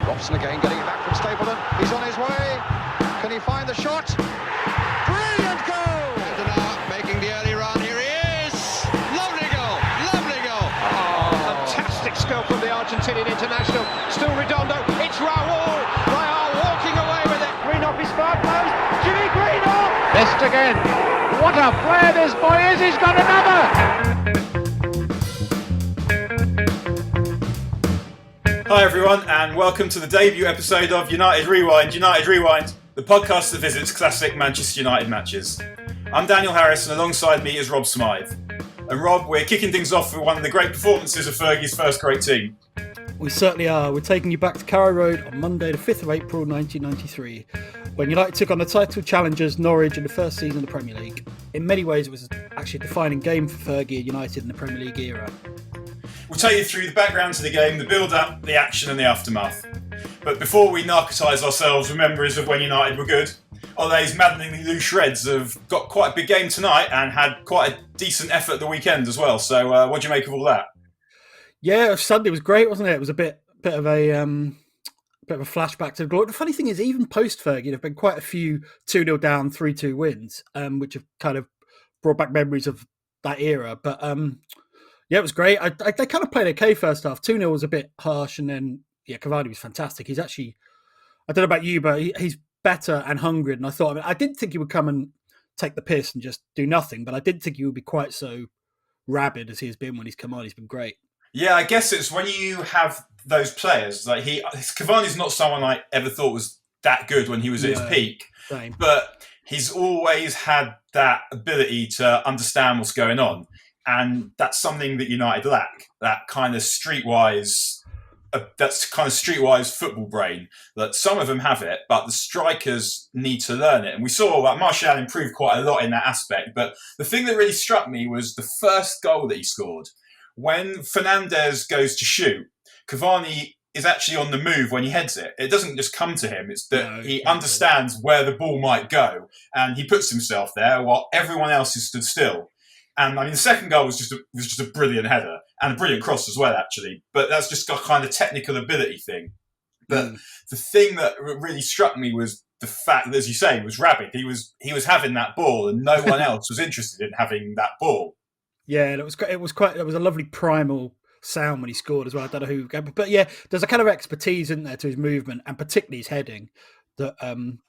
Robson again, getting it back from Stapleton. He's on his way. Can he find the shot? Brilliant goal! Cantona making the early run. Here he is! Lovely goal! Lovely goal! Oh, fantastic skill from the Argentinian international. Still Redondo. It's Raul. They are walking away with it. Green off his far post. Jimmy Green off. Missed again. What a player this boy is. He's got another. Hi everyone, and welcome to the debut episode of United Rewind, the podcast that visits classic Manchester United matches. I'm Daniel Harris, and alongside me is Rob Smythe. And Rob, we're kicking things off with one of the great performances of Fergie's first great team. We certainly are. We're taking you back to Carrow Road on Monday the 5th of April 1993, when United took on the title challengers Norwich in the first season of the Premier League. In many ways it was actually a defining game for Fergie and United in the Premier League era. We'll take you through the background to the game, the build-up, the action and the aftermath. But before we narcotise ourselves with memories of when United were good, Ole's maddeningly loose Reds have got quite a big game tonight and had quite a decent effort the weekend as well. So what do you make of all that? Yeah, Sunday was great, wasn't it? It was a bit of a flashback to the glory. The funny thing is, even post-Fergie, there have been quite a few 2-0 down, 3-2 wins, which have kind of brought back memories of that era. But yeah, it was great. They kind of played okay first half. 2-0 was a bit harsh, and then Cavani was fantastic. He's actually, I don't know about you, but he's better and hungry than I thought. I mean, I didn't think he would come and take the piss and just do nothing, but I didn't think he would be quite so rabid as he has been when he's come on. He's been great. Yeah, I guess it's when you have those players, like Cavani's not someone I ever thought was that good when he was at his peak, same. But he's always had that ability to understand what's going on. And that's something that United lack, that kind of streetwise football brain. That some of them have it, but the strikers need to learn it. And we saw that Martial improved quite a lot in that aspect. But the thing that really struck me was the first goal that he scored. When Fernandes goes to shoot, Cavani is actually on the move when he heads it. It doesn't just come to him. It's that he understands where the ball might go, and he puts himself there while everyone else is stood still. And I mean, the second goal was just a brilliant header and a brilliant cross as well, actually. But that's just a kind of technical ability thing. But the thing that really struck me was the fact that, as you say, he was rabid. He was having that ball, and no one else was interested in having that ball. Yeah, and it was a lovely primal sound when he scored as well. I don't know who, but yeah, there's a kind of expertise in there to his movement and particularly his heading that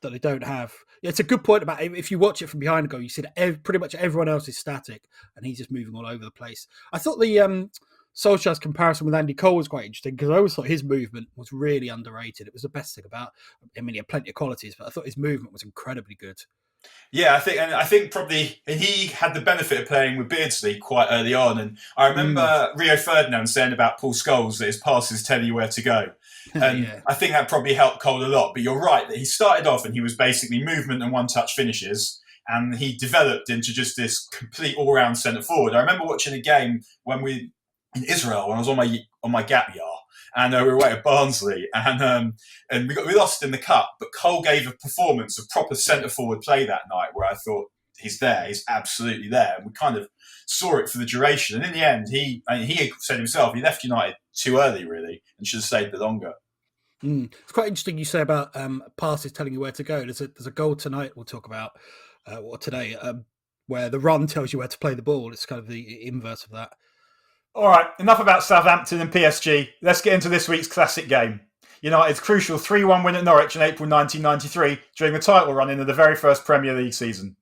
they don't have. It's a good point about if you watch it from behind the goal, you see that pretty much everyone else is static and he's just moving all over the place. I thought the Solskjaer's comparison with Andy Cole was quite interesting because I always thought his movement was really underrated. It was the best thing about. I mean, he had plenty of qualities, but I thought his movement was incredibly good. Yeah, I think probably he had the benefit of playing with Beardsley quite early on, and I remember Rio Ferdinand saying about Paul Scholes that his passes tell you where to go. And I think that probably helped Cole a lot. But you're right that he started off and he was basically movement and one-touch finishes, and he developed into just this complete all-round centre forward. I remember watching a game in Israel when I was on my gap year. And we were away at Barnsley, and we lost in the cup. But Cole gave a performance of proper centre forward play that night, where I thought he's absolutely there, and we kind of saw it for the duration. And in the end, he said himself he left United too early, really, and should have stayed a bit longer. It's quite interesting you say about passes telling you where to go. There's a goal tonight we'll talk about, or today, where the run tells you where to play the ball. It's kind of the inverse of that. All right, enough about Southampton and PSG. Let's get into this week's classic game. United's crucial 3-1 win at Norwich in April 1993 during the title run into the very first Premier League season.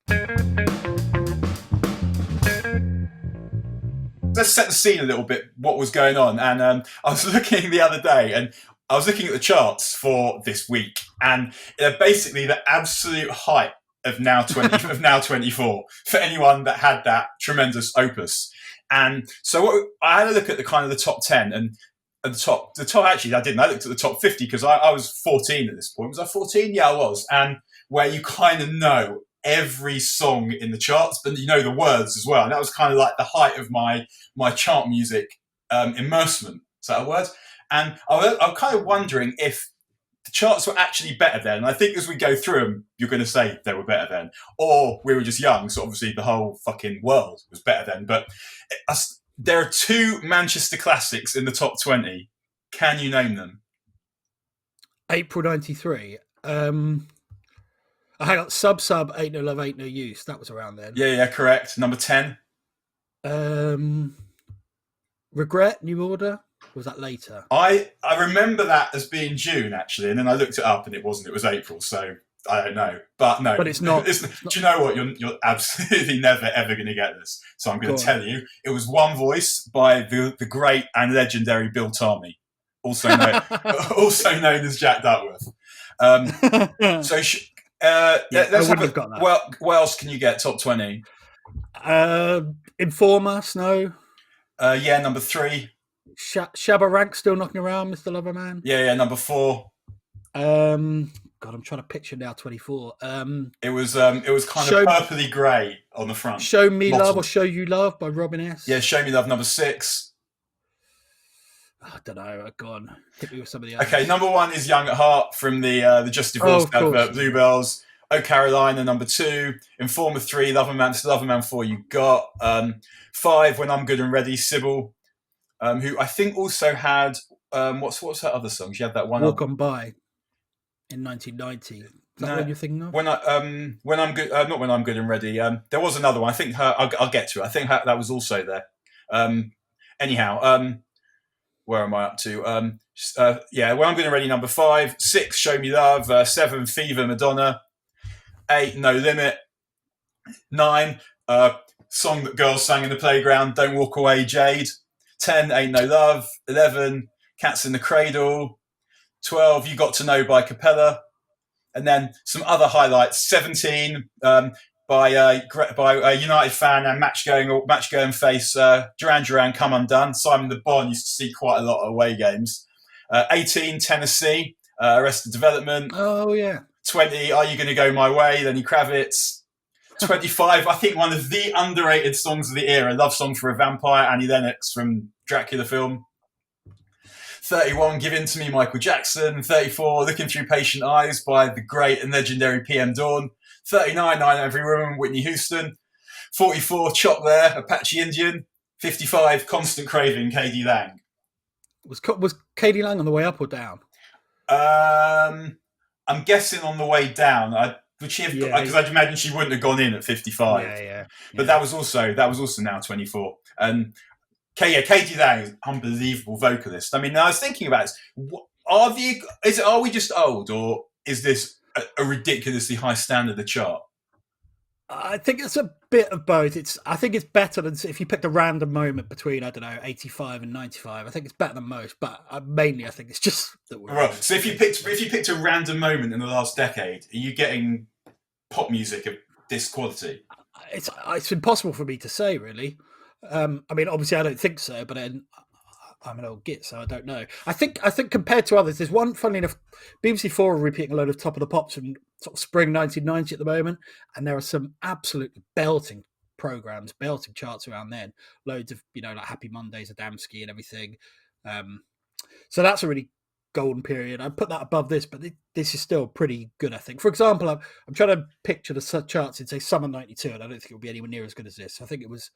Let's set the scene a little bit, what was going on. And I was looking the other day and I was looking at the charts for this week, and they're basically the absolute height of now 24 for anyone that had that tremendous opus. And so I had a look at the kind of the top 10, and at the top actually I didn't. I looked at the top 50 because I was 14 at this point. Was I 14? Yeah, I was. And where you kind of know every song in the charts, but you know the words as well. And that was kind of like the height of my chart music immersement. Is that a word? And I'm kind of wondering if the charts were actually better then. I think as we go through them, you're going to say they were better then. Or we were just young, so obviously the whole fucking world was better then. But there are two Manchester classics in the top 20. Can you name them? April 93. I got sub Ain't No Love, Ain't No Use. That was around then. Yeah, correct. Number 10. Regret, New Order. Or was that later? I remember that as being June, actually, and then I looked it up and it wasn't. It was April, so I don't know. But no. But it's not. Do you know what? You're absolutely never, ever going to get this. So I'm going to tell you. It was One Voice by the great and legendary Bill Tarmy, also known as Jack Duckworth. So let's have a, got that. Well, what else can you get? Top 20. Informer, Snow. Number 3. Shabba Rank still knocking around, Mr. Loverman. Yeah, number 4. God, I'm trying to picture now. 24. It was kind of purpley grey on the front. Show Me Love or Show You Love by Robin S. Yeah, Show Me Love, number 6. I don't know. Go on, hit me with some of the others. Okay, number 1 is Young at Heart from the Just Divorced advert, Bluebells. Oh Carolina, number 2. Informer 3, Loverman 4. You got 5, When I'm Good and Ready, Sybil, who I think also had what's her other song? She had that one. Walk On By in 1990. Is that what you're thinking of? When I'm good, not When I'm Good and Ready. There was another one. I think I'll get to it. I think that was also there. Anyhow, where am I up to? When I'm Good and Ready, number 5. 6, Show Me Love. 7, Fever, Madonna. 8, No Limit. 9, song that girls sang in the playground, Don't Walk Away, Jade. 10, Ain't No Love. 11, Cats in the Cradle. 12, You Got to Know by Capella. And then some other highlights. 17, by United fan and match going face, Duran Duran, Come Undone. Simon Le Bon used to see quite a lot of away games. 18, Tennessee, Arrested Development. Oh, yeah. 20, Are You Gonna Go My Way, Lenny Kravitz. 25, I think one of the underrated songs of the era, Love Song for a Vampire, Annie Lennox from Dracula film. 31, Give In To Me, Michael Jackson. 34, Looking Through Patient Eyes by the great and legendary PM Dawn. 39, Nine Every Woman, Whitney Houston. 44, Chop There, Apache Indian. 55, Constant Craving, K.D. Lang. Was K.D. Lang on the way up or down? I'm guessing on the way down. Because I'd imagine she wouldn't have gone in at 55. Yeah. But that was also now 24. And K.D. Lang is an unbelievable vocalist. I mean, I was thinking about this. Are we just old, or is this a ridiculously high standard of chart? I think it's a bit of both. I think it's better than if you picked a random moment between 85 and 95. I think it's better than most, but mainly I think it's just that we're right. So if you picked a random moment in the last decade, are you getting pop music of this quality? It's impossible for me to say, really. I mean, obviously, I don't think so, but I'm an old git, so I don't know. I think compared to others, there's one, funnily enough, BBC 4 are repeating a load of Top of the Pops from sort of spring 1990 at the moment, and there are some absolutely belting programs, belting charts around then. Loads of, like Happy Mondays, Adamski and everything. So that's a really golden period. I'd put that above this, but this is still pretty good, I think. For example, I'm trying to picture the charts in, say, summer 92, and I don't think it'll be anywhere near as good as this. I think it was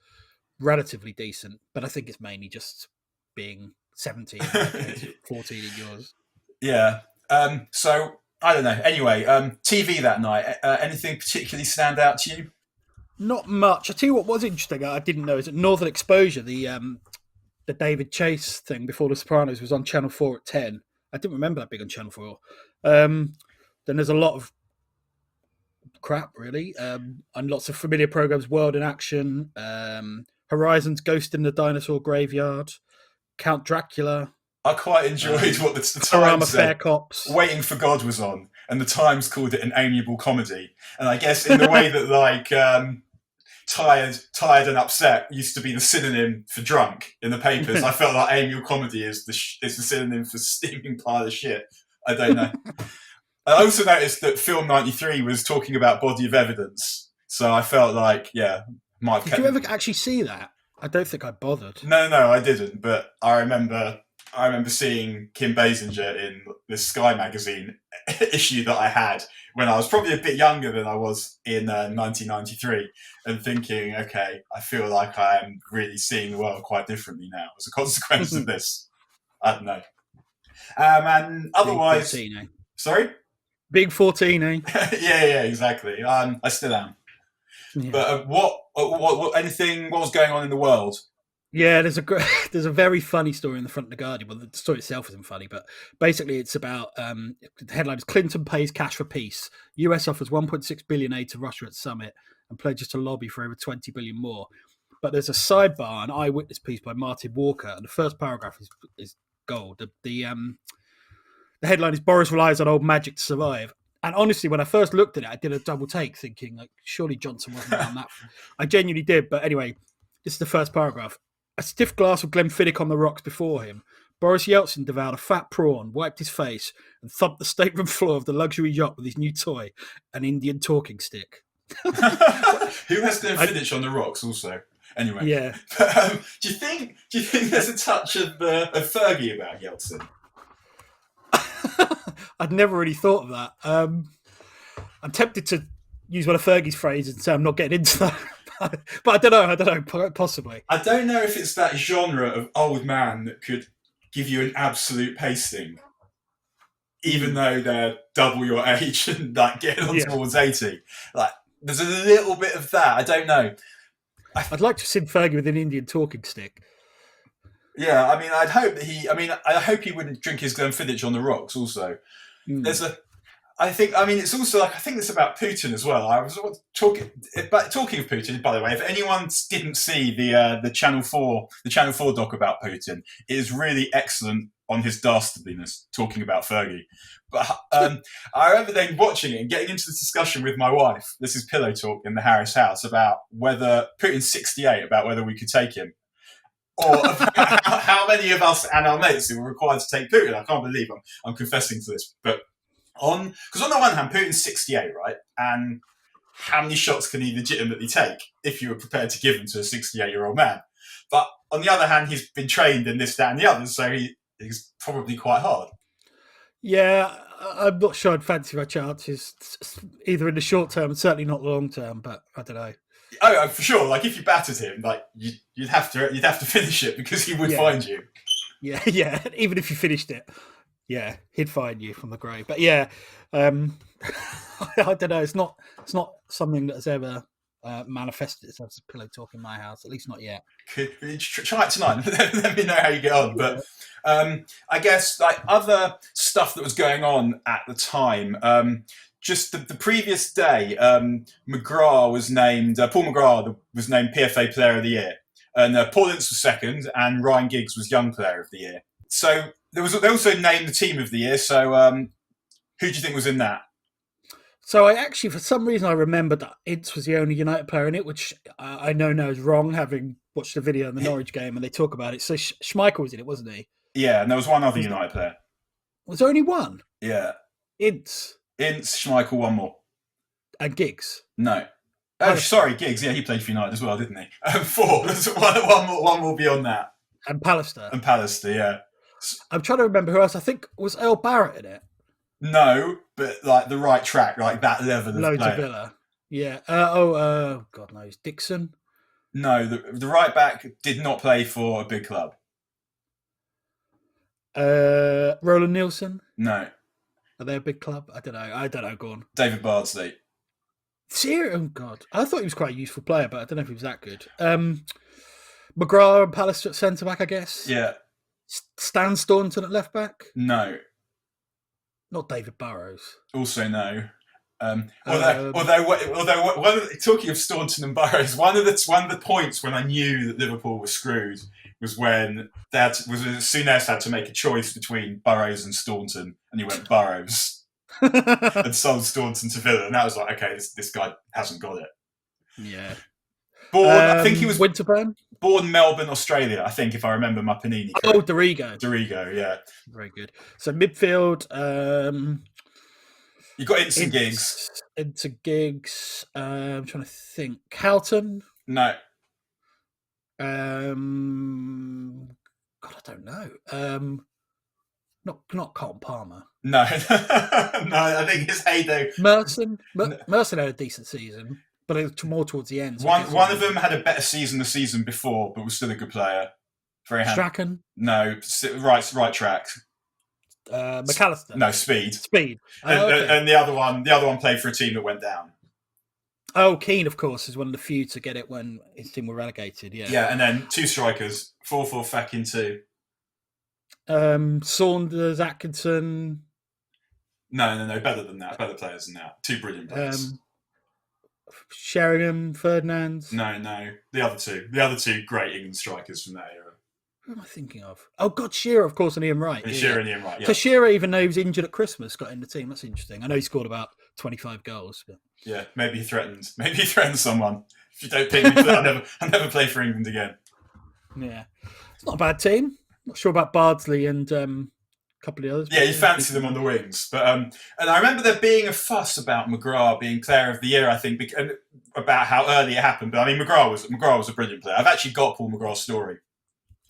relatively decent, but I think it's mainly just being 17, 14 in yours. Yeah. So I don't know. Anyway, TV that night. Anything particularly stand out to you? Not much. I tell you what was interesting. I didn't know is that Northern Exposure, the David Chase thing before The Sopranos, was on Channel 4 at 10. I didn't remember that being on Channel 4. Then there's a lot of crap, really, and lots of familiar programs. World in Action, Horizons, Ghost in the Dinosaur Graveyard, Count Dracula. I quite enjoyed what the Times said. Cops. Waiting for God was on, and the Times called it an amiable comedy. And I guess in the way that tired and upset used to be the synonym for drunk in the papers, I felt like amiable comedy is the synonym for steaming pile of shit. I don't know. I also noticed that Film 93 was talking about Body of Evidence, so I felt like, might have Did you ever actually see that? I don't think I bothered. No, I didn't. But I remember seeing Kim Basinger in the Sky magazine issue that I had when I was probably a bit younger than I was in 1993, and thinking, okay, I feel like I am really seeing the world quite differently now as a consequence of this. I don't know. And otherwise, Sorry? Big 14, eh? Yeah, exactly. I still am. Yeah. But what was going on in the world? Yeah, there's a very funny story in the front of the Guardian. Well, the story itself isn't funny, but basically it's about the headline is Clinton pays cash for peace. US offers 1.6 billion aid to Russia at summit and pledges to lobby for over 20 billion more. But there's a sidebar, an eyewitness piece by Martin Walker, and the first paragraph is gold. The headline is Boris relies on old magic to survive. And honestly, when I first looked at it, I did a double take, thinking like, surely Johnson wasn't on that. I genuinely did, but anyway, this is the first paragraph. A stiff glass of Glenfiddich on the rocks before him. Boris Yeltsin devoured a fat prawn, wiped his face, and thumped the stateroom floor of the luxury yacht with his new toy, an Indian talking stick. Who has Glenfiddich on the rocks also? Anyway. Yeah. Do you think there's a touch of Fergie about Yeltsin? I'd never really thought of that. I'm tempted to use one of Fergie's phrases and say I'm not getting into that. But I don't know, possibly. I don't know if it's that genre of old man that could give you an absolute pasting, even though they're double your age and like getting on towards 80. Like, there's a little bit of that. I don't know. I'd like to see Fergie with an Indian talking stick. Yeah, I mean, I hope he wouldn't drink his Glenfiddich on the rocks. Also, I think it's also like I think it's about Putin as well. I was talking of Putin, by the way. If anyone didn't see the Channel 4 doc about Putin, it is really excellent on his dastardliness, talking about Fergie. But I remember then watching it and getting into this discussion with my wife. This is pillow talk in the Harris house about whether Putin's 68, about whether we could take him. Or about how many of us and our mates who were required to take Putin. I can't believe I'm confessing to this, but because on the one hand, Putin's 68, right? And how many shots can he legitimately take if you were prepared to give them to a 68-year-old man? But on the other hand, he's been trained in this, that, and the other, so he's probably quite hard. Yeah, I'm not sure I'd fancy my chances, either in the short term and certainly not the long term, but I don't know. Oh, for sure. Like if you battered him, like you'd have to finish it because he would find you. Yeah. Even if you finished it, yeah, he'd find you from the grave. But yeah, I don't know. It's not something that has ever manifested itself as a pillow talk in my house. At least not yet. Try it tonight. Let me know how you get on. But I guess like other stuff that was going on at the time. Just the previous day, McGrath was named. Paul McGrath was named PFA Player of the Year, and Paul Ince was second, and Ryan Giggs was Young Player of the Year. So they also named the Team of the Year. So who do you think was in that? So I actually, for some reason, I remembered that Ince was the only United player in it, which I know now is wrong, having watched the video in the Norwich game, and they talk about it. So Schmeichel was in it, wasn't he? Yeah, and there was one other United player. Was there only one? Yeah. Ince, Schmeichel, one more. And Giggs? No. Oh, sorry, Giggs. Yeah, he played for United as well, didn't he? 4. There's one more beyond that. And Pallister, yeah. I'm trying to remember who else. I think, was Earl Barrett in it? No, but like the right track, like that level of Loads player. of Villa. Yeah. God knows. Dixon? No, the right back did not play for a big club. Roland Nielsen? No. Are they a big club? I don't know. Go on. David Bardsley. Seriously? Oh, God. I thought he was quite a useful player, but I don't know if he was that good. McGrath and Pallister at centre-back, I guess? Yeah. Stan Staunton at left-back? No. Not David Burrows. Also no. Although talking of Staunton and Burrows, one of the points when I knew that Liverpool was screwed was when Souness had to make a choice between Burrows and Staunton, and he went Burrows and sold Staunton to Villa, and that was like, okay, this guy hasn't got it. Yeah. I think he was Winterburn. Born Melbourne, Australia, I think, if I remember my Panini correct. Oh, Dorigo, yeah. Very good. So midfield, you got Ince and Giggs. I'm trying to think. Houghton? No. God, I don't know. Not Colin Palmer. No. No, I think it's heyday. Merson had a decent season, but it was more towards the end. So one of them had a better season the season before, but was still a good player. Very handy. Strachan? No, right track. McAllister. No, Speed. Speed. And the other one played for a team that went down. Oh, Keane, of course, is one of the few to get it when his team were relegated. Yeah. Yeah, and then 2 strikers, 4-4 Fakin 2. Saunders, Atkinson. No, better than that. Better players than that. 2 brilliant players. Sheringham, Ferdinand. No. The other two great England strikers from that era. Who am I thinking of? Oh, God, Shearer, of course, and Ian Wright. Shearer and Ian Wright, yeah. So Shearer, even though he was injured at Christmas, got in the team. That's interesting. I know he scored about 25 goals. But... Yeah, maybe he threatened someone. If you don't pick me, I'll never play for England again. Yeah. It's not a bad team. Not sure about Bardsley and a couple of the others. Yeah, you fancy them on the wings. But and I remember there being a fuss about McGrath being player of the year, I think, about how early it happened. But I mean, McGrath was a brilliant player. I've actually got Paul McGrath's story.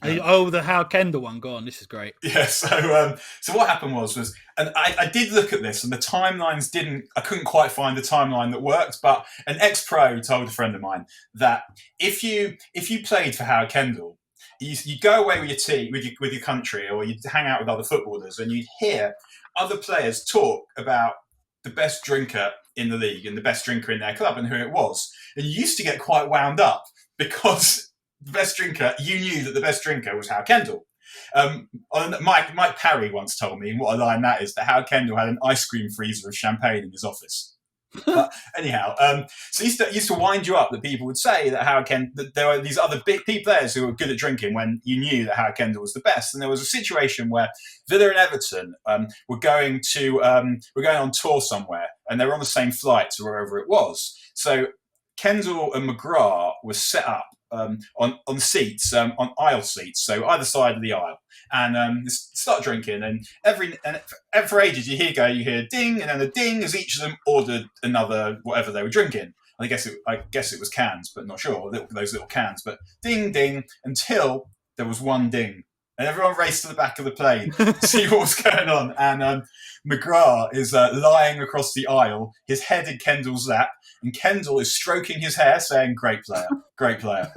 Oh, the Howard Kendall one. Go on, this is great. Yeah, so what happened was, and I did look at this, and the timelines I couldn't quite find the timeline that worked, but an ex-pro told a friend of mine that if you played for Howard Kendall, you go away with your team, with your country, or you'd hang out with other footballers, and you'd hear other players talk about the best drinker in the league and the best drinker in their club and who it was. And you used to get quite wound up because you knew that the best drinker was Howard Kendall. Mike Parry once told me, and what a line that is, that Howard Kendall had an ice cream freezer of champagne in his office. But anyhow, so it used to wind you up that people would say that there were these other big players who were good at drinking when you knew that Howard Kendall was the best. And there was a situation where Villa and Everton were going on tour somewhere, and they were on the same flight to wherever it was. So Kendall and McGrath were set up on seats, on aisle seats, so either side of the aisle, and start drinking. And for ages you hear ding, and then a ding as each of them ordered another whatever they were drinking. I guess it was cans, but not sure, those little cans. But ding, ding, until there was one ding. And everyone raced to the back of the plane to see what was going on. And McGrath is lying across the aisle, his head in Kendall's lap, and Kendall is stroking his hair, saying, "Great player, great player."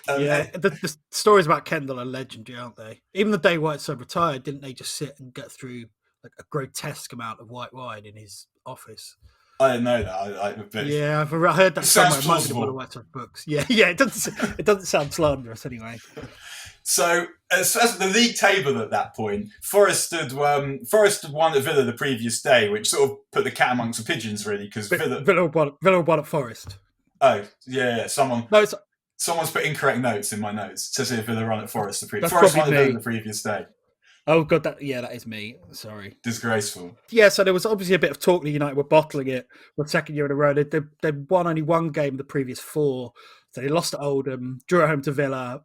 The stories about Kendall are legendary, aren't they? Even the day Whiteside retired, didn't they just sit and get through like a grotesque amount of white wine in his office? I didn't know that. I've heard that somewhere. Sounds it might be one of Whiteside's books. Yeah, it doesn't sound slanderous anyway. So, as the league table at that point, Forest had won at Villa the previous day, which sort of put the cat amongst the pigeons, really, because Villa won at Forest. Oh, yeah. Someone's put incorrect notes in my notes. It says here Villa run at Forest the previous day. Forest won at Villa the previous day. Oh, God, that is me. Sorry. Disgraceful. Yeah, so there was obviously a bit of talk that United were bottling it for the second year in a row. They'd won only one game the previous 4. So they lost at Oldham, drew at home to Villa,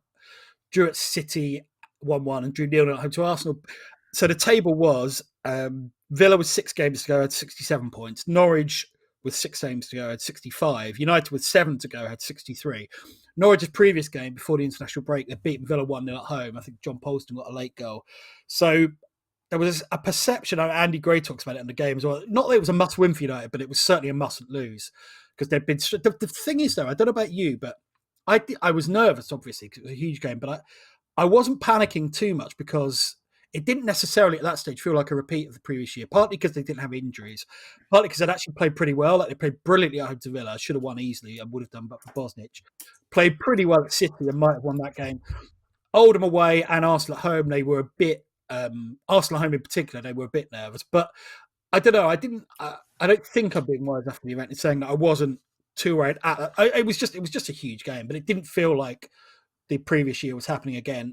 drew at City 1-1, and drew 0-0 at home to Arsenal. So the table was Villa with 6 games to go had 67 points. Norwich with 6 games to go had 65. United with 7 to go had 63. Norwich's previous game before the international break, they beat Villa 1-0 at home. I think John Polston got a late goal. So there was a perception, Andy Gray talks about it in the game as well, not that it was a must-win for United, but it was certainly a mustn't-lose. Because they've been... The thing is, though, I don't know about you, but I was nervous, obviously, because it was a huge game, but I wasn't panicking too much because it didn't necessarily at that stage feel like a repeat of the previous year, partly because they didn't have injuries, partly because they'd actually played pretty well. Like they played brilliantly at home to Villa. Should have won easily. I would have done, but for Bosnich. Played pretty well at City and might have won that game. Oldham away and Arsenal at home, they were a bit, Arsenal at home in particular, they were a bit nervous. But I don't know, I don't think I'm being wise after the event in saying that I wasn't too worried. It was just a huge game, but it didn't feel like the previous year was happening again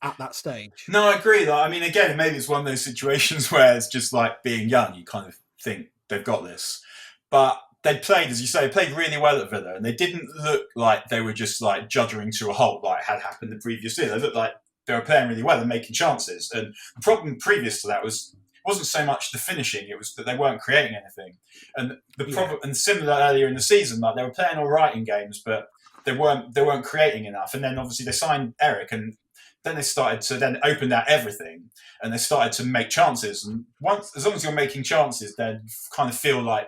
at that stage. No, I agree. I mean, again, maybe it's one of those situations where it's just like being young. You kind of think they've got this. But they played, as you say, really well at Villa, and they didn't look like they were just like juddering to a halt like had happened the previous year. They looked like they were playing really well and making chances. And the problem previous to that wasn't so much the finishing; it was that they weren't creating anything. And the problem, and similar earlier in the season, like they were playing all right in games, but they weren't creating enough. And then obviously they signed Eric, and then they started to then open out everything, and they started to make chances. And as long as you're making chances, then you kind of feel like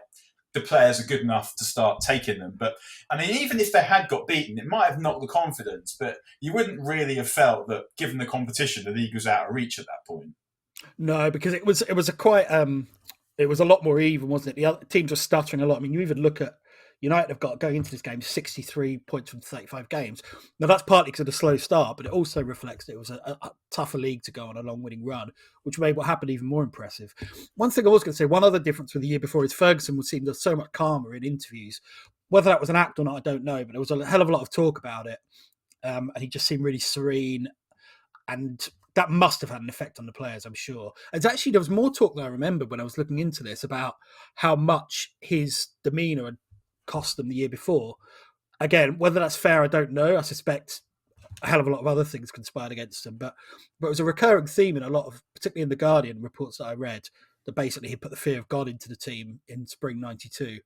the players are good enough to start taking them. But I mean, even if they had got beaten, it might have knocked the confidence, but you wouldn't really have felt that given the competition, the league was out of reach at that point. No, because it was a quite it was a lot more even, wasn't it? The other teams were stuttering a lot. I mean, you even look at United have got going into this game 63 points from 35 games. Now that's partly because of the slow start, but it also reflects that it was a tougher league to go on a long winning run, which made what happened even more impressive. One thing I was going to say, one other difference with the year before is Ferguson was seen so much calmer in interviews. Whether that was an act or not, I don't know, but there was a hell of a lot of talk about it, and he just seemed really serene, and that must have had an effect on the players, I'm sure. It's actually, there was more talk that I remember when I was looking into this about how much his demeanour had cost them the year before. Again, whether that's fair, I don't know. I suspect a hell of a lot of other things conspired against him, but it was a recurring theme in a lot of, particularly in the Guardian reports that I read, that basically he put the fear of God into the team in spring '92.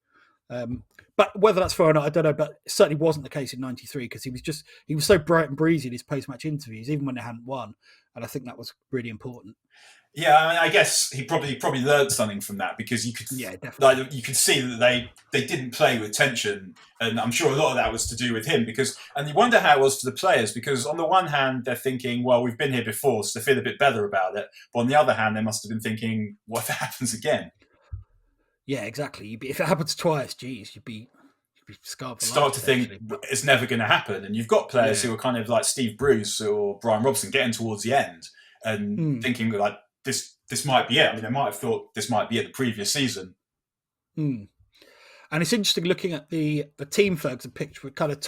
But whether that's fair or not, I don't know. But it certainly wasn't the case in '93 because he was so bright and breezy in his post-match interviews, even when they hadn't won, and I think that was really important. Yeah, I mean, I guess he probably learned something from that because you could, definitely. you could see that they didn't play with tension, and I'm sure a lot of that was to do with him. And you wonder how it was for the players because on the one hand they're thinking, well, we've been here before, so they feel a bit better about it. But on the other hand, they must have been thinking, what if it happens again? Yeah, exactly. If it happens twice, geez, you'd be scarred for life. Start to think it's never going to happen, and you've got players who are kind of like Steve Bruce or Brian Robson getting towards the end and thinking like, this might be it. I mean, they might have thought this might be it the previous season. And it's interesting looking at the team Ferguson picture. It kind of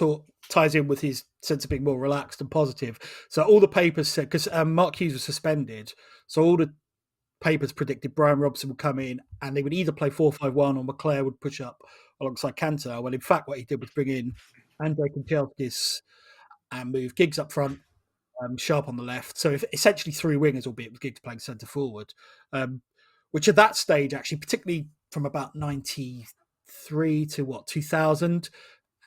ties in with his sense of being more relaxed and positive. So all the papers said, because Mark Hughes was suspended, so all the papers predicted Brian Robson would come in and they would either play 4-5-1 or McClare would push up alongside Cantona. Well, in fact, what he did was bring in Andrei Kanchelskis and move Giggs up front, Sharp on the left. So essentially three wingers, albeit with Giggs playing centre forward, which at that stage, actually, particularly from about 93 to 2000,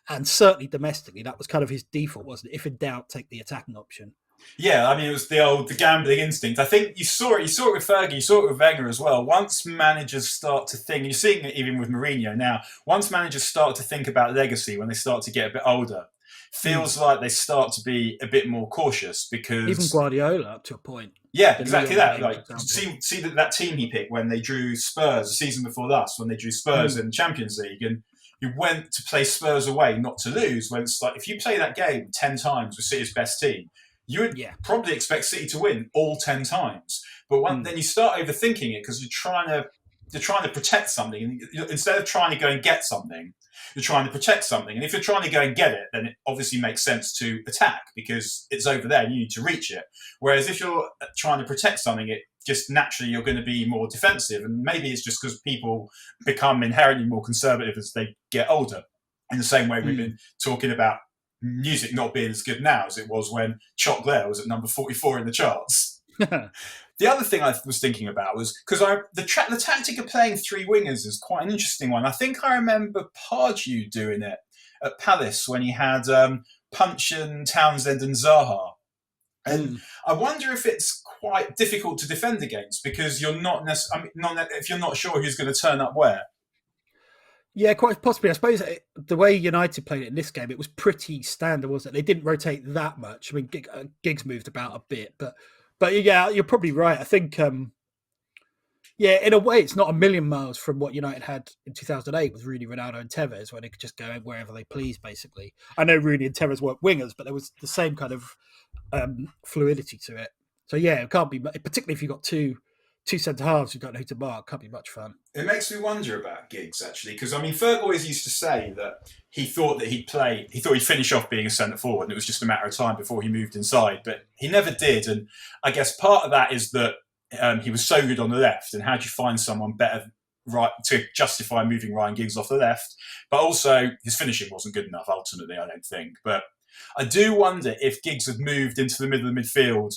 and certainly domestically, that was kind of his default, wasn't it? If in doubt, take the attacking option. Yeah, I mean, it was the gambling instinct. I think you saw it with Fergie, you saw it with Wenger as well. Once managers start to think, you're seeing it even with Mourinho now, once managers start to think about legacy when they start to get a bit older, feels like they start to be a bit more cautious because... Even Guardiola up to a point. Yeah, exactly that. Like, see that team he picked when they drew Spurs the season before last, when they drew Spurs in the Champions League, and he went to play Spurs away, not to lose, when it's like, if you play that game 10 times with City's best team, you would probably expect City to win all 10 times. But then you start overthinking it because you're trying to protect something. And instead of trying to go and get something, you're trying to protect something. And if you're trying to go and get it, then it obviously makes sense to attack because it's over there and you need to reach it. Whereas if you're trying to protect something, it just naturally you're going to be more defensive. And maybe it's just because people become inherently more conservative as they get older. In the same way we've been talking about music not being as good now as it was when Choc Glare was at number 44 in the charts. The other thing I was thinking about was because the tactic of playing three wingers is quite an interesting one. I think I remember Pardew doing it at Palace when he had Punchin, Townsend and Zaha. And I wonder if it's quite difficult to defend against because you're not necessarily, if you're not sure who's going to turn up where. Yeah, quite possibly. I suppose the way United played it in this game, it was pretty standard, wasn't it? They didn't rotate that much. I mean, Giggs moved about a bit, but yeah, you're probably right. I think, in a way, it's not a million miles from what United had in 2008 with Rooney, Ronaldo and Tevez, where they could just go wherever they please, basically. I know Rooney and Tevez weren't wingers, but there was the same kind of fluidity to it. So, yeah, it can't be, particularly if you've got two centre-halves who don't know who to mark, can't be much fun. It makes me wonder about Giggs, actually, because, I mean, Ferg always used to say that he thought he'd finish off being a centre-forward, and it was just a matter of time before he moved inside, but he never did, and I guess part of that is that he was so good on the left, and how do you find someone better to justify moving Ryan Giggs off the left? But also, his finishing wasn't good enough, ultimately, I don't think. But I do wonder if Giggs had moved into the middle of the midfield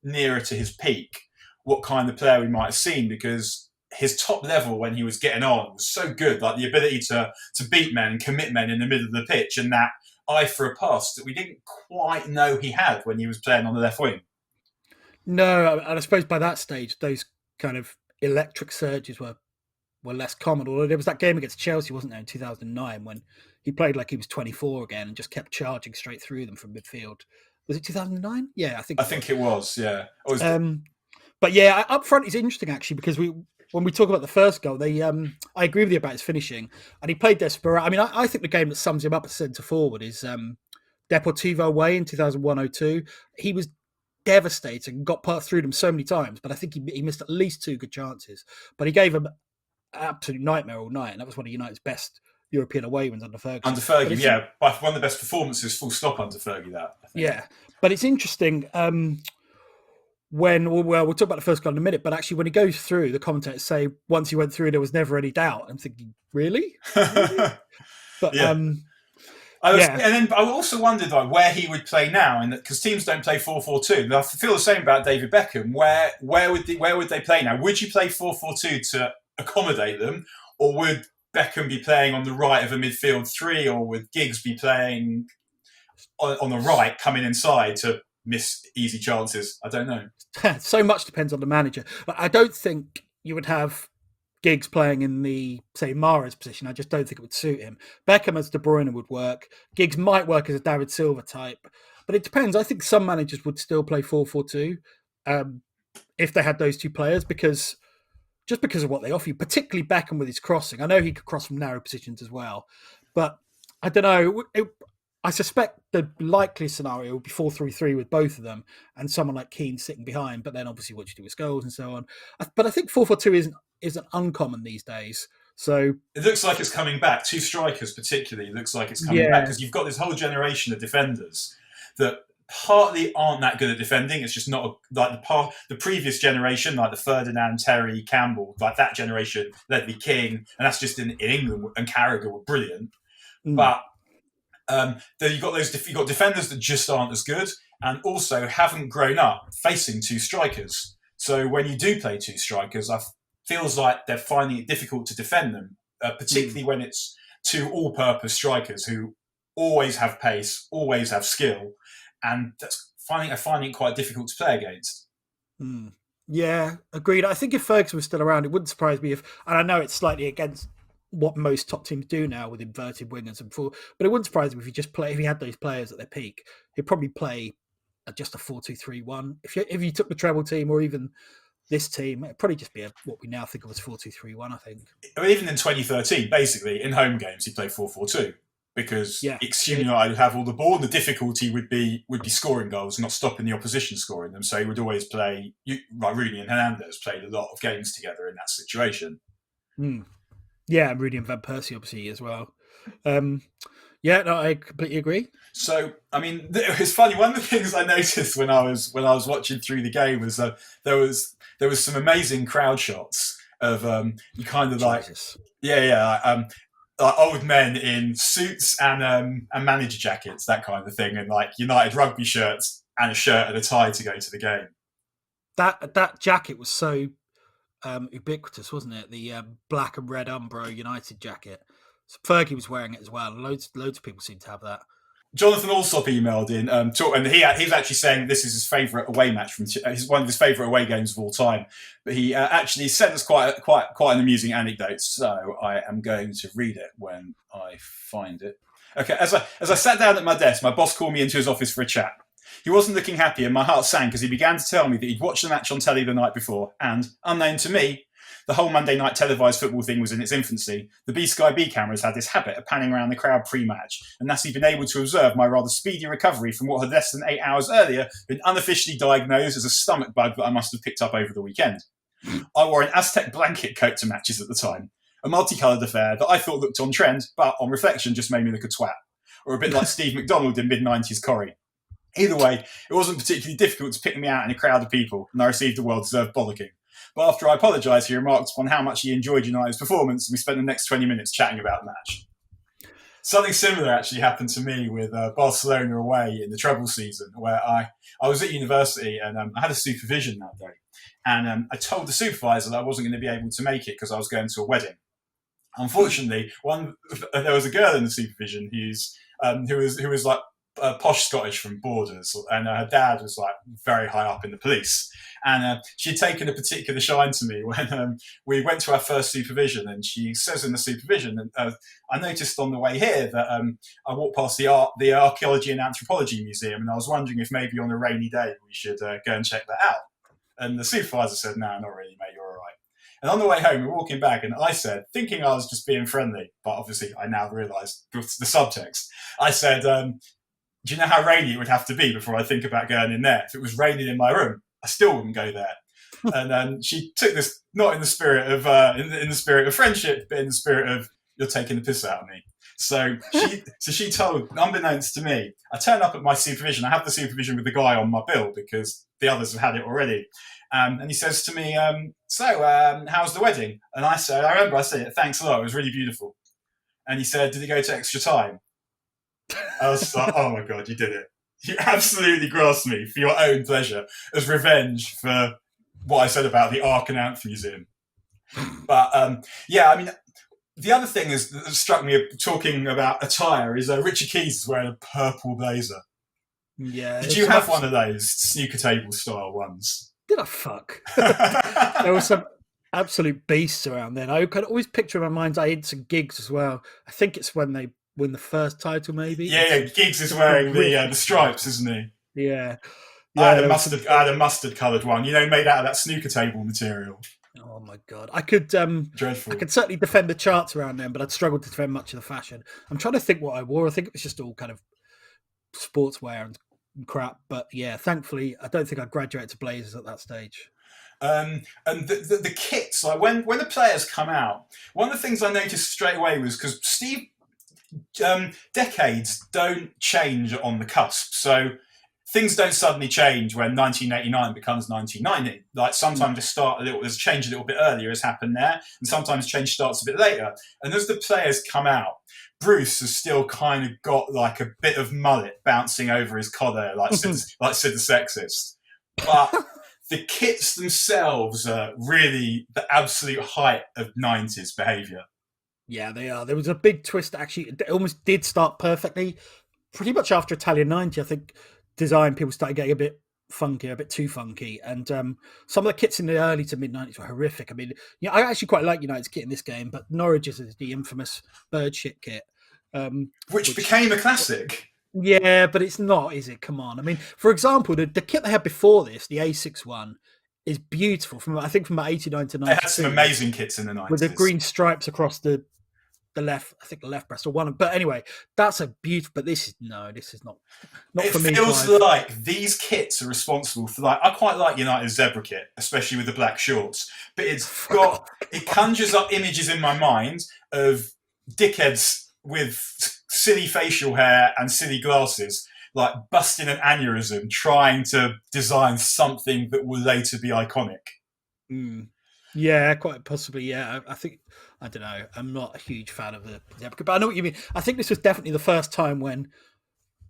nearer to his peak, what kind of player we might have seen, because his top level when he was getting on was so good, like the ability to beat men and commit men in the middle of the pitch and that eye for a pass that we didn't quite know he had when he was playing on the left wing. No, and I suppose by that stage, those kind of electric surges were less common. Although there was that game against Chelsea, wasn't there, in 2009, when he played like he was 24 again and just kept charging straight through them from midfield. Was it 2009? Yeah, I think it was, yeah. But yeah, up front is interesting actually because when we talk about the first goal, I agree with you about his finishing, and he played desperate. I mean, I think the game that sums him up as centre forward is Deportivo away in 2001-02. He was devastating, got through them so many times, but I think he missed at least 2 good chances. But he gave them an absolute nightmare all night, and that was one of United's best European away wins under Ferguson. Under Fergie, yeah, by one of the best performances, full stop, under Fergie. That I think. Yeah, but it's interesting. We'll talk about the first goal in a minute, but actually when he goes through, the commentators say once he went through, there was never any doubt. I'm thinking, really? But yeah. And then I also wondered like where he would play now, and because teams don't play 4-4-2. I feel the same about David Beckham. Where would they play now? Would you play 4-4-2 to accommodate them, or would Beckham be playing on the right of a midfield 3, or would Giggs be playing on the right, coming inside to miss easy chances? I don't know. So much depends on the manager. But I don't think you would have Giggs playing in the, say, Mahrez position. I just don't think it would suit him. Beckham as De Bruyne would work. Giggs might work as a David Silva type. But it depends. I think some managers would still play 4-4-2 if they had those two players because of what they offer you, particularly Beckham with his crossing. I know he could cross from narrow positions as well. But I don't know. I suspect the likely scenario would be 4-3-3 with both of them and someone like Keane sitting behind, but then obviously what you do with goals and so on. But I think 4-4-2 isn't uncommon these days. So it looks like it's coming back. 2 strikers particularly, it looks like it's coming back because you've got this whole generation of defenders that partly aren't that good at defending. It's just not like the previous generation, like the Ferdinand, Terry, Campbell, like that generation, Ledley King, and that's just in England, and Carragher were brilliant. But then you've got defenders that just aren't as good, and also haven't grown up facing 2 strikers. So when you do play 2 strikers, it feels like they're finding it difficult to defend them, particularly when it's 2 all-purpose strikers who always have pace, always have skill, and that's finding it quite difficult to play against. Yeah, agreed. I think if Ferguson was still around, it wouldn't surprise me and I know it's slightly against what most top teams do now with inverted wingers and full, but it wouldn't surprise me if he had those players at their peak, he'd probably play just a 4-2-3-1. If you took the treble team or even this team, it'd probably just be what we now think of as 4-2-3-1, I think. I mean, even in 2013, basically, in home games, he played 4-4-2 because United would have all the ball, and the difficulty would be scoring goals, not stopping the opposition scoring them. So he would always play, like Rooney and Hernandez played a lot of games together in that situation. Yeah, and Rudy and Van Persie obviously as well. I completely agree. So, I mean, it's funny. One of the things I noticed when I was watching through the game was there was some amazing crowd shots of you kind of like like old men in suits and manager jackets, that kind of thing, and like United rugby shirts and a shirt and a tie to go to the game. That jacket was so ubiquitous, wasn't it? The black and red Umbro United jacket. So Fergie was wearing it as well. Loads of people seem to have that. Jonathan Alsop emailed in, and he's actually saying this is his favourite away match one of his favourite away games of all time. But he actually sent us quite an amusing anecdote. So I am going to read it when I find it. Okay, as I sat down at my desk, my boss called me into his office for a chat. He wasn't looking happy, and my heart sank as he began to tell me that he'd watched the match on telly the night before, and unknown to me, the whole Monday night televised football thing was in its infancy. The B-Sky B cameras had this habit of panning around the crowd pre-match, and thus he'd been able to observe my rather speedy recovery from what had less than 8 hours earlier been unofficially diagnosed as a stomach bug that I must have picked up over the weekend. I wore an Aztec blanket coat to matches at the time, a multicoloured affair that I thought looked on trend, but on reflection just made me look a twat, or a bit like Steve McDonald in mid-90s Corrie. Either way, it wasn't particularly difficult to pick me out in a crowd of people, and I received a well-deserved bollocking. But after I apologised, he remarked upon how much he enjoyed United's performance, and we spent the next 20 minutes chatting about the match. Something similar actually happened to me with Barcelona away in the treble season, where I was at university and I had a supervision that day. And I told the supervisor that I wasn't going to be able to make it because I was going to a wedding. Unfortunately, there was a girl in the supervision who was like posh Scottish from Borders, and her dad was like very high up in the police. And she had taken a particular shine to me when we went to our first supervision, and she says in the supervision, and I noticed on the way here that I walked past the Archaeology and Anthropology Museum, and I was wondering if maybe on a rainy day we should go and check that out. And the supervisor said, no, not really, mate, you're all right. And on the way home, we're walking back, and I said, thinking I was just being friendly, but obviously I now realised the subtext. I said, do you know how rainy it would have to be before I think about going in there? If it was raining in my room, I still wouldn't go there. And she took this not in the spirit of in the spirit of friendship, but in the spirit of you're taking the piss out of me. So she told, unbeknownst to me, I turn up at my supervision. I have the supervision with the guy on my bill because the others have had it already. And he says to me, how's the wedding? And I remember I said, thanks a lot. It was really beautiful. And he said, did it go to extra time? I was like, oh my God, you did it. You absolutely grasped me for your own pleasure as revenge for what I said about the Ark and Anth Museum. But yeah, I mean, the other thing that struck me talking about attire is Richard Keys is wearing a purple blazer. Yeah. Did you have one of those snooker table style ones? Did I fuck? There were some absolute beasts around then. I could always picture in my mind I had some gigs as well. I think it's when they win the first title, maybe. Yeah, Giggs is wearing the stripes, isn't he? Yeah. I had a mustard coloured one, made out of that snooker table material. Oh my God! I could dreadful. I could certainly defend the charts around then, but I'd struggle to defend much of the fashion. I'm trying to think what I wore. I think it was just all kind of sportswear and crap. But yeah, thankfully, I don't think I graduated to blazers at that stage. And the kits, like when the players come out, one of the things I noticed straight away was because Steve, decades don't change on the cusp, so things don't suddenly change when 1989 becomes 1990. Like sometimes there's a change a little bit earlier has happened there, and sometimes change starts a bit later. And as the players come out, Bruce has still kind of got like a bit of mullet bouncing over his collar, like Sid the Sexist. But the kits themselves are really the absolute height of 90s behaviour. Yeah, they are. There was a big twist, actually. It almost did start perfectly. Pretty much after Italian 90, I think design people started getting a bit funky, a bit too funky. And some of the kits in the early to mid-90s were horrific. I mean, I actually quite like United's kit in this game, but Norwich's is the infamous bird shit kit. Which became a classic. Yeah, but it's not, is it? Come on. I mean, for example, the kit they had before this, the A6 one, is beautiful. I think from about 89 to 92. They had some amazing kits in the 90s. With the green stripes across the left, I think the left breast or one. But anyway, that's a beautiful. But this is not for me. It feels like these kits are responsible for I quite like United's zebra kit, especially with the black shorts. But it conjures up images in my mind of dickheads with silly facial hair and silly glasses, like busting an aneurysm, trying to design something that will later be iconic. Mm. Yeah, quite possibly. Yeah, I don't know. I'm not a huge fan of the zebra, but I know what you mean. I think this was definitely the first time when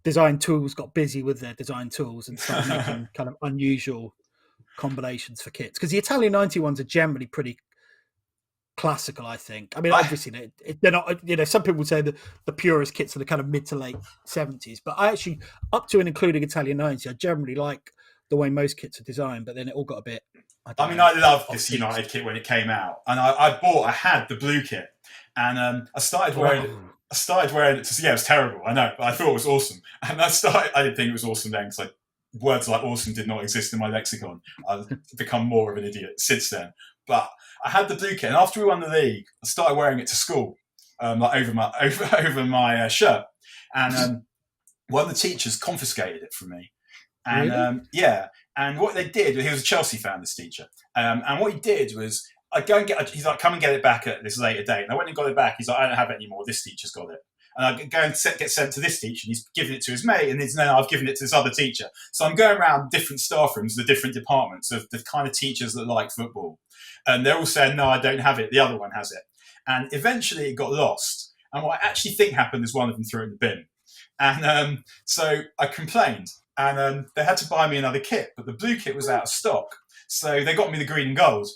design tools got busy with their design tools and started making kind of unusual combinations for kits. Because the Italian 90 ones are generally pretty classical, I think. I mean, obviously they're not. Some people would say that the purest kits are the kind of mid to late 70s, but I actually, up to and including Italian 90, I generally like the way most kits are designed. But then it all got a bit. I loved this United kit when it came out, and I had the blue kit, and I started wearing it. I started wearing it it was terrible, I know, but I thought it was awesome. And I didn't think it was awesome then, because words like awesome did not exist in my lexicon. I've become more of an idiot since then. But I had the blue kit, and after we won the league, I started wearing it to school, over my shirt. And one of the teachers confiscated it from me. And really? And what they did, he was a Chelsea fan, this teacher. And what he did was, he's like, come and get it back at this later date. And I went and got it back. He's like, I don't have it anymore. This teacher's got it. And I go and get sent to this teacher, and he's giving it to his mate, and no, I've given it to this other teacher. So I'm going around different staff rooms, the different departments of the kind of teachers that like football. And they're all saying, no, I don't have it. The other one has it. And eventually it got lost. And what I actually think happened is one of them threw it in the bin. And so I complained. And they had to buy me another kit, but the blue kit was out of stock. So they got me the green and gold.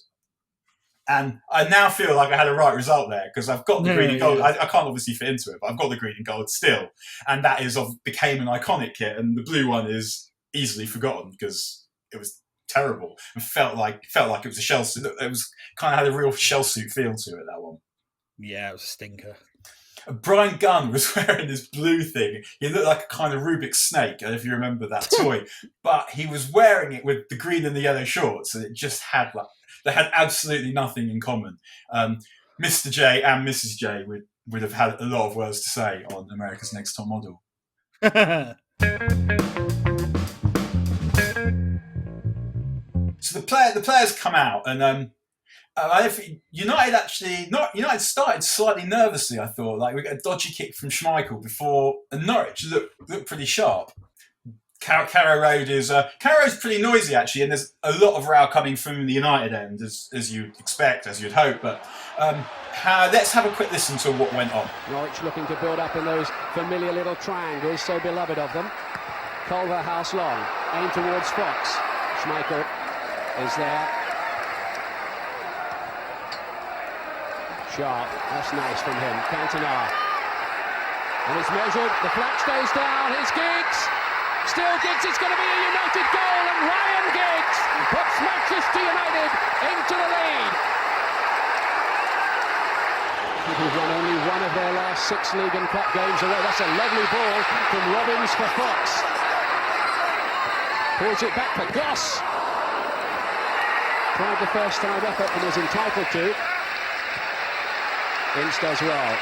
And I now feel like I had a right result there, because I've got the green and gold. I can't obviously fit into it, but I've got the green and gold still. And that became an iconic kit. And the blue one is easily forgotten because it was terrible and felt like it was a shell suit. It was kind of had a real shell suit feel to it, that one. Yeah, it was a stinker. Brian Gunn was wearing this blue thing. He looked like a kind of Rubik's snake, I don't know if you remember that toy. But he was wearing it with the green and the yellow shorts, and it just had they had absolutely nothing in common. Mr. J and Mrs. J would have had a lot of words to say on America's Next Top Model. So the players come out, and United started slightly nervously. I thought, like, we got a dodgy kick from Schmeichel before, and Norwich looked pretty sharp. Carrow Road is pretty noisy actually, and there's a lot of row coming from the United end, as you'd expect, as you'd hope. But let's have a quick listen to what went on. Norwich looking to build up in those familiar little triangles, so beloved of them. Culverhouse long, aim towards Fox. Schmeichel is there. Sharp, that's nice from him. Cantona. And it's measured, the flag stays down, here's Giggs. Still Giggs, it's going to be a United goal, and Ryan Giggs puts Manchester United into the lead. Who've won only one of their last 6 league and cup games away. That's a lovely ball from Robbins for Fox. Pulls it back for Goss. Tried the first time effort and was entitled to. Ince does well.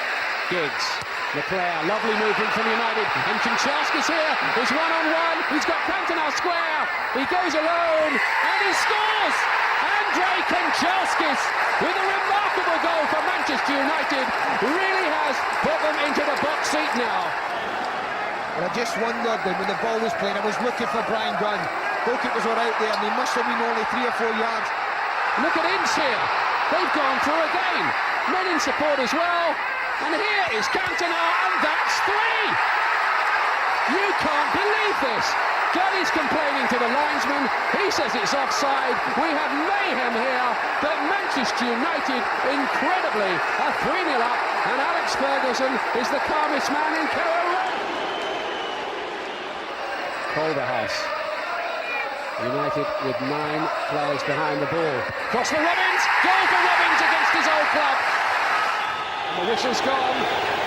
Giggs, the player, lovely movement from United. And Kanchelskis here is one-on-one. He's got Cantona square. He goes alone and he scores! Andrei Kanchelskis with a remarkable goal for Manchester United. Really has put them into the box seat now. And I just wondered when the ball was playing, I was looking for Brian Gunn. Goalkeepers were out there and they must have been only 3 or 4 yards. Look at Ince here. They've gone through again. Men in support as well. And here is Cantona, and that's 3. You can't believe this. Gunn is complaining to the linesman. He says it's offside. We have mayhem here. But Manchester United, incredibly, are 3-0 up. And Alex Ferguson is the calmest man in Carrow Road. Culverhouse. United with 9 players behind the ball. Cross for Robbins. Goal for Robbins against his old club. And the whistle's gone.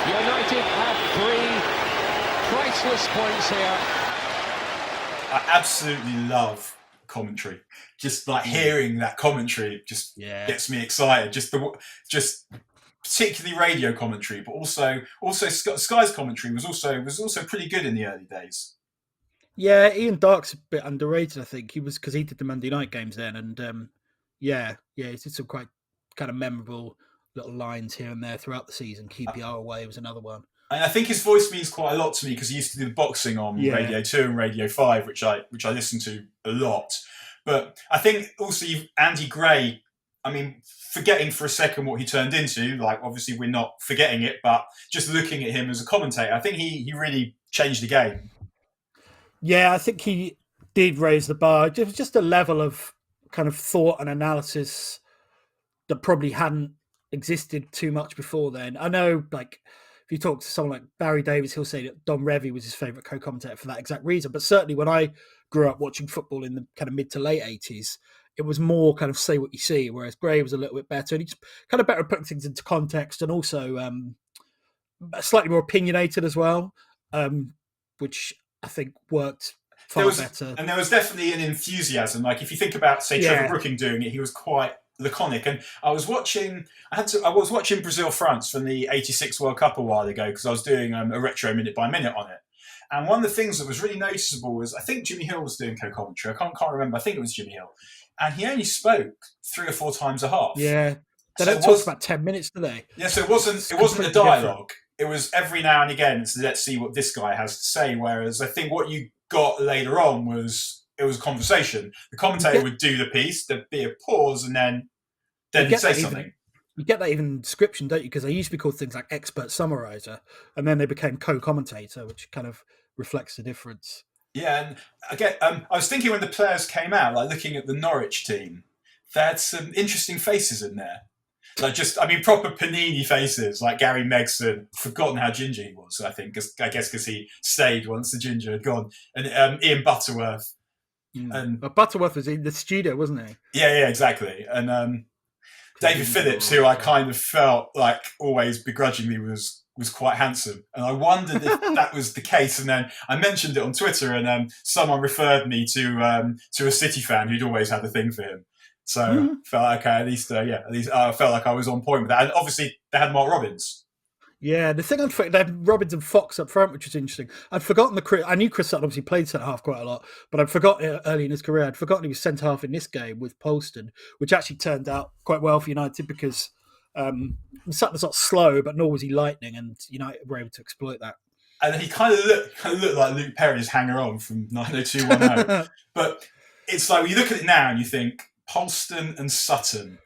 United have 3 priceless points here. I absolutely love commentary. Just like hearing that commentary just gets me excited. Just particularly radio commentary, but also Sky's commentary was also pretty good in the early days. Yeah, Ian Dark's a bit underrated, I think. He was, because he did the Monday night games then, and he did some quite kind of memorable little lines here and there throughout the season. QPR away was another one. And I think his voice means quite a lot to me because he used to do the boxing on Radio 2 and Radio 5, which I listened to a lot. But I think also Andy Gray, I mean, forgetting for a second what he turned into, like obviously we're not forgetting it, but just looking at him as a commentator, I think he really changed the game. Yeah, I think he did raise the bar. It was just a level of kind of thought and analysis that probably hadn't existed too much before then. I know, like, if you talk to someone like Barry Davies, he'll say that Don Revie was his favourite co-commentator for that exact reason. But certainly when I grew up watching football in the kind of mid to late 80s, it was more kind of say what you see, whereas Gray was a little bit better. And he's kind of better at putting things into context and also slightly more opinionated as well, which I think worked far better. And there was definitely an enthusiasm. Like if you think about, say, Trevor Brooking doing it, he was quite laconic. And I was watching Brazil-France from the 86 World Cup a while ago because I was doing a retro minute by minute on it. And one of the things that was really noticeable was, I think Jimmy Hill was doing co-commentary. I can't remember. I think it was Jimmy Hill. And he only spoke 3 or 4 times a half. Yeah. They don't talk for about 10 minutes, do they? Yeah, so it wasn't a dialogue. It was every now and again, so let's see what this guy has to say. Whereas I think what you got later on was a conversation. The commentator would do the piece, there'd be a pause, and then he'd say something. You get that even in description, don't you? Because they used to be called things like expert summariser, and then they became co-commentator, which kind of reflects the difference. Yeah, and again, I was thinking when the players came out, like looking at the Norwich team, they had some interesting faces in there. Like proper Panini faces, like Gary Megson, forgotten how ginger he was, I think, because he stayed once the ginger had gone. And Ian Butterworth. But Butterworth was in the studio, wasn't he? Yeah, exactly. And David Phillips, who I kind of felt like always begrudgingly was quite handsome. And I wondered if that was the case. And then I mentioned it on Twitter, and someone referred me to a City fan who'd always had a thing for him. So felt like, okay, at least I felt like I was on point with that. And obviously they had Mark Robbins. Yeah, the thing they had Robbins and Fox up front, which was interesting. I'd forgotten I knew Chris Sutton obviously played centre half quite a lot, but I'd forgotten early in his career. I'd forgotten he was centre half in this game with Polston, which actually turned out quite well for United because Sutton's not slow, but nor was he lightning, and United were able to exploit that. And he kind of looked like Luke Perry's hanger-on from 90210. But it's like, when you look at it now and you think, Polston and Sutton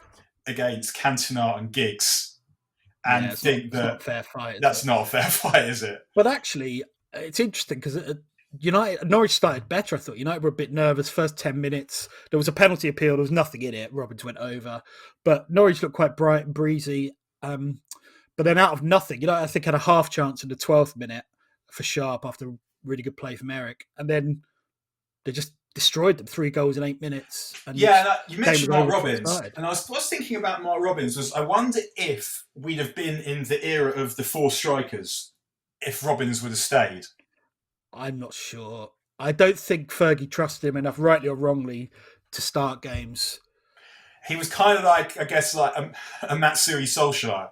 against Cantona and Giggs, and think that not a fair fight. That's not a fair fight, is it? But actually, it's interesting because Norwich started better, I thought. United were a bit nervous. First 10 minutes, there was a penalty appeal. There was nothing in it. Robbins went over. But Norwich looked quite bright and breezy. But then out of nothing, I think had a half chance in the 12th minute for Sharp after a really good play from Eric. And then they just destroyed them. 3 goals in 8 minutes. And you mentioned Mark Robbins. And I was thinking about Mark Robbins. I wonder if we'd have been in the era of the 4 strikers if Robbins would have stayed. I'm not sure. I don't think Fergie trusted him enough, rightly or wrongly, to start games. He was kind of like, I guess, like a Matsuri Solskjaer,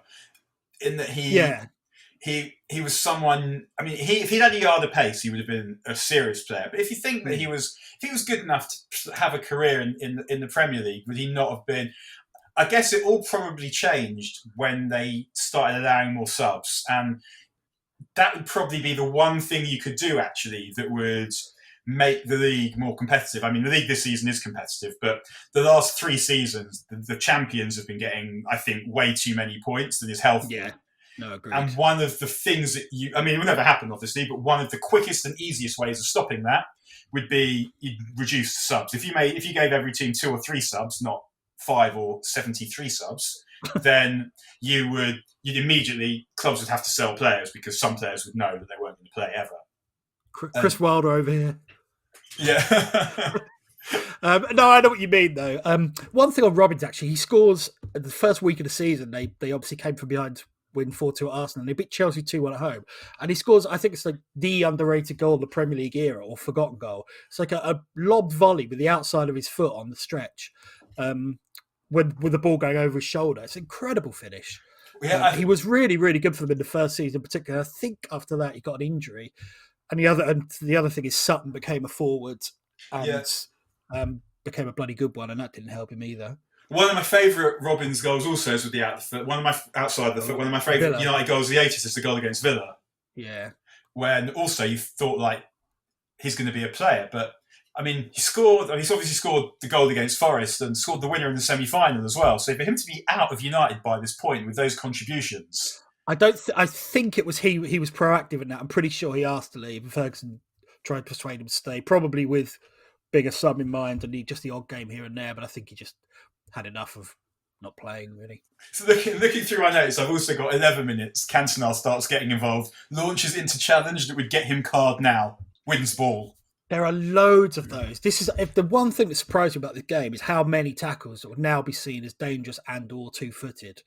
in that he was someone. I mean, if he'd had a yard of pace, he would have been a serious player. But if you think that if he was good enough to have a career in the Premier League, would he not have been? I guess it all probably changed when they started allowing more subs, and that would probably be the one thing you could do actually that would make the league more competitive. I mean, the league this season is competitive, but the last 3 seasons, the champions have been getting, I think, way too many points than is healthy. Yeah, no, agreed. And one of the things that it will never happen, obviously, but one of the quickest and easiest ways of stopping that would be you'd reduce subs. If you gave every team 2 or 3 subs, not 5 or 73 subs, then you'd immediately, clubs would have to sell players because some players would know that they weren't going to play ever. Chris Wilder over here. Yeah. No, I know what you mean, though. One thing on Robbins, actually, he scores the first week of the season. They obviously came from behind, win 4-2 at Arsenal, and they beat Chelsea 2-1 at home. And he scores, I think it's like the underrated goal of the Premier League era, or forgotten goal. It's like a lobbed volley with the outside of his foot on the stretch, with the ball going over his shoulder. It's an incredible finish. Yeah, he was really, really good for them in the first season in particular. I think after that he got an injury. And the other thing is Sutton became a forward and became a bloody good one, and that didn't help him either. One of my favourite Robbins goals also is with the outside the foot. One of my favourite United goals of the 80s is the goal against Villa. Yeah. When also you thought like he's going to be a player, but I mean he's obviously scored the goal against Forest and scored the winner in the semi-final as well. So for him to be out of United by this point with those contributions. I think it was he was proactive in that. I'm pretty sure he asked to leave, and Ferguson tried to persuade him to stay, probably with bigger sum in mind and just the odd game here and there. But I think he just had enough of not playing, really. So looking through my notes, I've also got 11 minutes. Cantona starts getting involved, launches into challenge that would get him card now, wins ball. There are loads of those. If the one thing that surprised me about this game is how many tackles that would now be seen as dangerous and or 2-footed.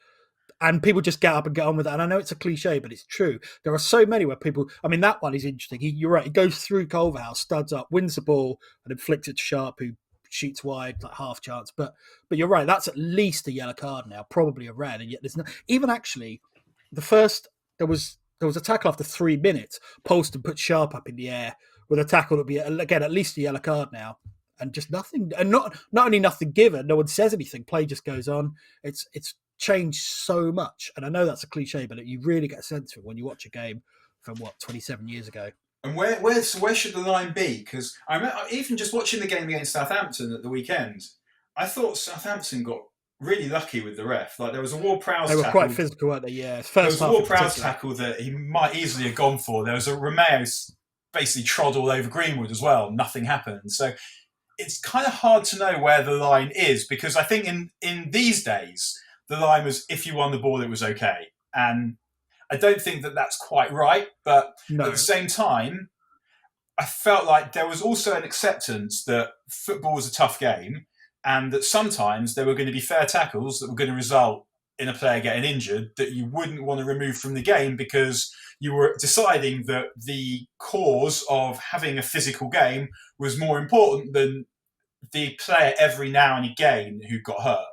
And people just get up and get on with that. And I know it's a cliche, but it's true. There are so many where people... I mean, that one is interesting. You're right. He goes through Culverhouse, studs up, wins the ball, and then flicks it to Sharp, who shoots wide, like half chance. But you're right. That's at least a yellow card now, probably a red. And yet there's no... Even actually, the first... There was a tackle after 3 minutes. Polston put Sharp up in the air with a tackle that would be, again, at least a yellow card now. And just nothing... And not only nothing given, no one says anything. Play just goes on. It's changed so much, and I know that's a cliche, but you really get a sense of it when you watch a game from 27 years ago. And where should the line be? Because I remember even just watching the game against Southampton at the weekend, I thought Southampton got really lucky with the ref. Like there was a Ward-Prowse tackle. They were quite physical, weren't they? Yeah. There was a Ward-Prowse tackle that he might easily have gone for. There was a Romeo basically trod all over Greenwood as well. Nothing happened. So it's kind of hard to know where the line is, because I think in these days, the line was, if you won the ball, it was okay. And I don't think that that's quite right. But at the same time, I felt like there was also an acceptance that football was a tough game and that sometimes there were going to be fair tackles that were going to result in a player getting injured that you wouldn't want to remove from the game because you were deciding that the cause of having a physical game was more important than the player every now and again who got hurt.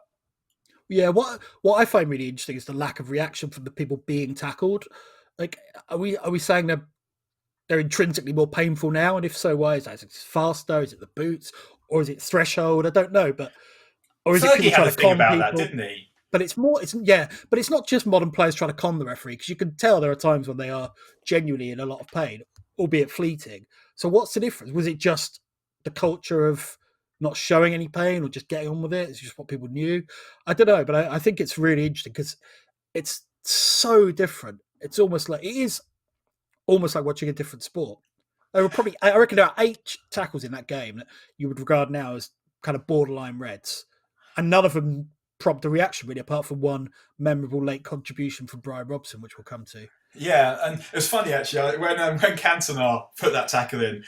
Yeah, what I find really interesting is the lack of reaction from the people being tackled. Like, are we saying they're intrinsically more painful now? And if so, why is that? Is it faster? Is it the boots? Or is it threshold? I don't know, or is it people trying to con people? That, didn't he? But but it's not just modern players trying to con the referee, because you can tell there are times when they are genuinely in a lot of pain, albeit fleeting. So what's the difference? Was it just the culture of not showing any pain or just getting on with it? It's just what people knew. I don't know, but I think it's really interesting because it's so different. It is almost like watching a different sport. I reckon there are 8 tackles in that game that you would regard now as kind of borderline reds, and none of them prompt a reaction really, apart from one memorable late contribution from Brian Robson, which we'll come to. Yeah, and it was funny actually when Cantona put that tackle in.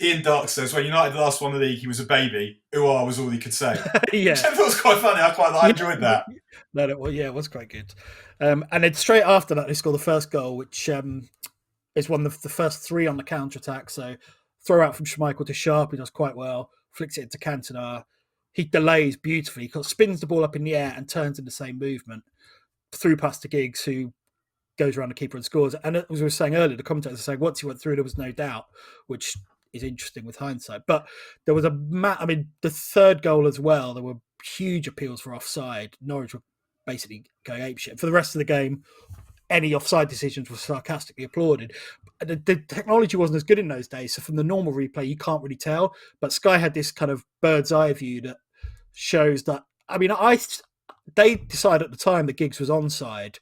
Ian Dark says when United last won the league, he was a baby. "Ooh-ah" was all he could say. Yeah, which I thought was quite funny. I enjoyed that. It was quite good. And then straight after that, they scored the first goal, which is one of the first 3 on the counter attack. So throw out from Schmeichel to Sharp, he does quite well. Flicks it into Cantona. He delays beautifully. He spins the ball up in the air and turns in the same movement through past to Giggs, who goes around the keeper and scores. And as we were saying earlier, the commentators are saying once he went through, there was no doubt, which is interesting with hindsight. But there was the third goal as well, there were huge appeals for offside. Norwich were basically going apeshit. For the rest of the game, any offside decisions were sarcastically applauded. The technology wasn't as good in those days, so from the normal replay, you can't really tell. But Sky had this kind of bird's eye view that shows that. They decided at the time that Giggs was onside.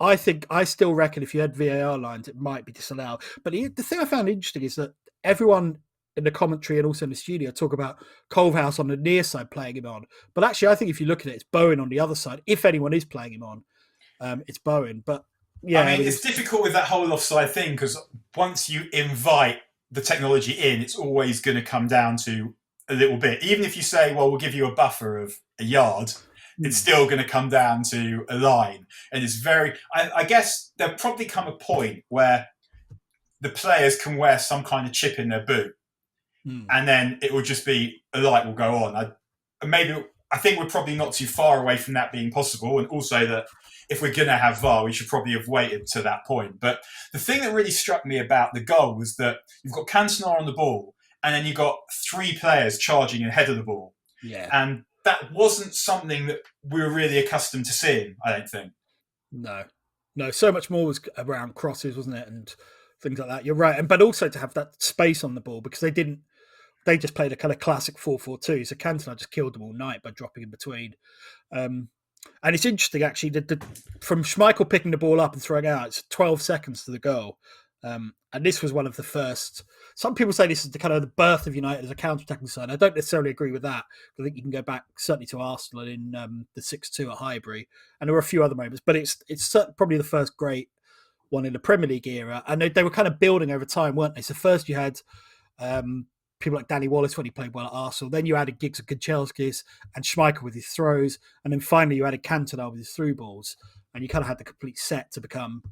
I still reckon if you had VAR lines, it might be disallowed. But the thing I found interesting is that everyone in the commentary and also in the studio talk about Culverhouse on the near side playing him on. But actually, I think if you look at it, it's Bowen on the other side. If anyone is playing him on, it's Bowen. But yeah, it's difficult with that whole offside thing because once you invite the technology in, it's always going to come down to a little bit. Even if you say, well, we'll give you a buffer of a yard, it's still going to come down to a line. And it's I guess there'll probably come a point where the players can wear some kind of chip in their boot. And then it will just be, a light will go on. I think we're probably not too far away from that being possible. And also that if we're going to have VAR, we should probably have waited to that point. But the thing that really struck me about the goal was that you've got Cantona on the ball and then you've got 3 players charging ahead of the ball. Yeah. And that wasn't something that we were really accustomed to seeing, I don't think. No, so much more was around crosses, wasn't it? And things like that. You're right. But also to have that space on the ball because they just played a kind of classic 4-4-2. So Cantona just killed them all night by dropping in between. And it's interesting, actually, from Schmeichel picking the ball up and throwing out, it's 12 seconds to the goal. And this was one of the first. Some people say this is the kind of the birth of United as a counter-attacking side. I don't necessarily agree with that. I think you can go back certainly to Arsenal in the 6-2 at Highbury, and there were a few other moments. But it's probably the first great one in the Premier League era, and they were kind of building over time, weren't they? So first you had people like Danny Wallace when he played well at Arsenal. Then you added Giggs and Kanchelskis and Schmeichel with his throws, and then finally you added Cantona with his through balls, and you kind of had the complete set to become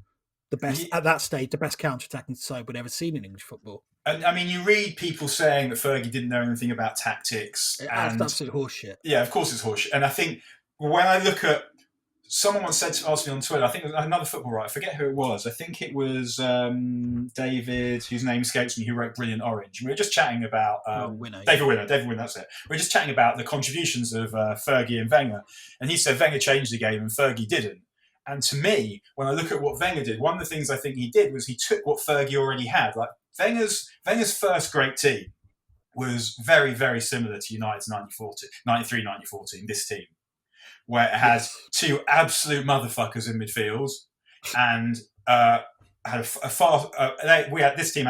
the best at that stage, the best counter-attacking side we'd ever seen in English football. And I mean, you read people saying that Fergie didn't know anything about tactics. That's absolute horseshit. Yeah, of course it's horseshit. And I think when I look at, someone once asked me on Twitter, I think it was another football writer, I forget who it was. I think it was David, whose name escapes me, who wrote Brilliant Orange. We were just chatting about David Winner, that's it. We were just chatting about the contributions of Fergie and Wenger. And he said Wenger changed the game and Fergie didn't. And to me, when I look at what Wenger did, one of the things I think he did was he took what Fergie already had. Like Wenger's first great team was very, very similar to United's 93-94 team, this team, where it has 2 absolute motherfuckers in midfield and had United's team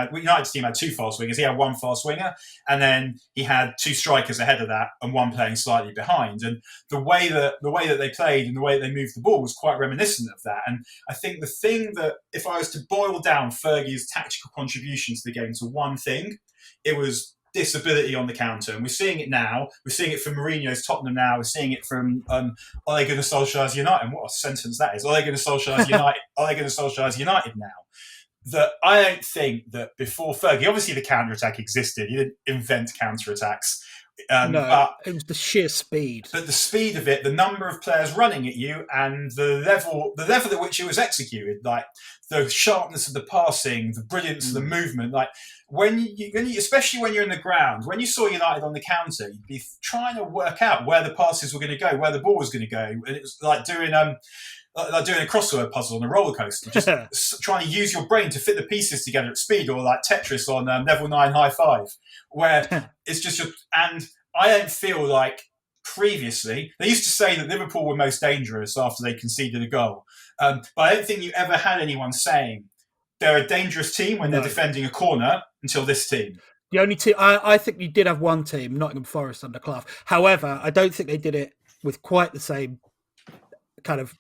had 2 fast wingers. He had 1 fast winger, and then he had 2 strikers ahead of that, and 1 playing slightly behind. And the way that they played and the way that they moved the ball was quite reminiscent of that. And I think the thing that, if I was to boil down Fergie's tactical contribution to the game to one thing, it was disability on the counter, and we're seeing it now. We're seeing it from Mourinho's Tottenham now. We're seeing it from Ole Gunnar Solskjaer's United. And what a sentence that is! Ole Gunnar Solskjaer's United. Ole Gunnar Solskjaer's United now. That I don't think that before Fergie, obviously the counter-attack existed. He didn't invent counter-attacks. No, but it was the sheer speed. But the speed of it, the number of players running at you, and the level at which it was executed, like the sharpness of the passing, the brilliance of the movement, like when you, especially when you're in the ground, when you saw United on the counter, you'd be trying to work out where the passes were going to go, where the ball was going to go, and it was like doing a crossword puzzle on a roller coaster, just trying to use your brain to fit the pieces together at speed, or like Tetris on Level 9 High Five, where it's just and I don't feel like previously, they used to say that Liverpool were most dangerous after they conceded a goal, but I don't think you ever had anyone saying they're a dangerous team when they're defending a corner until this team. The only team, I think you did have one team, Nottingham Forest under Clough. However, I don't think they did it with quite the same kind of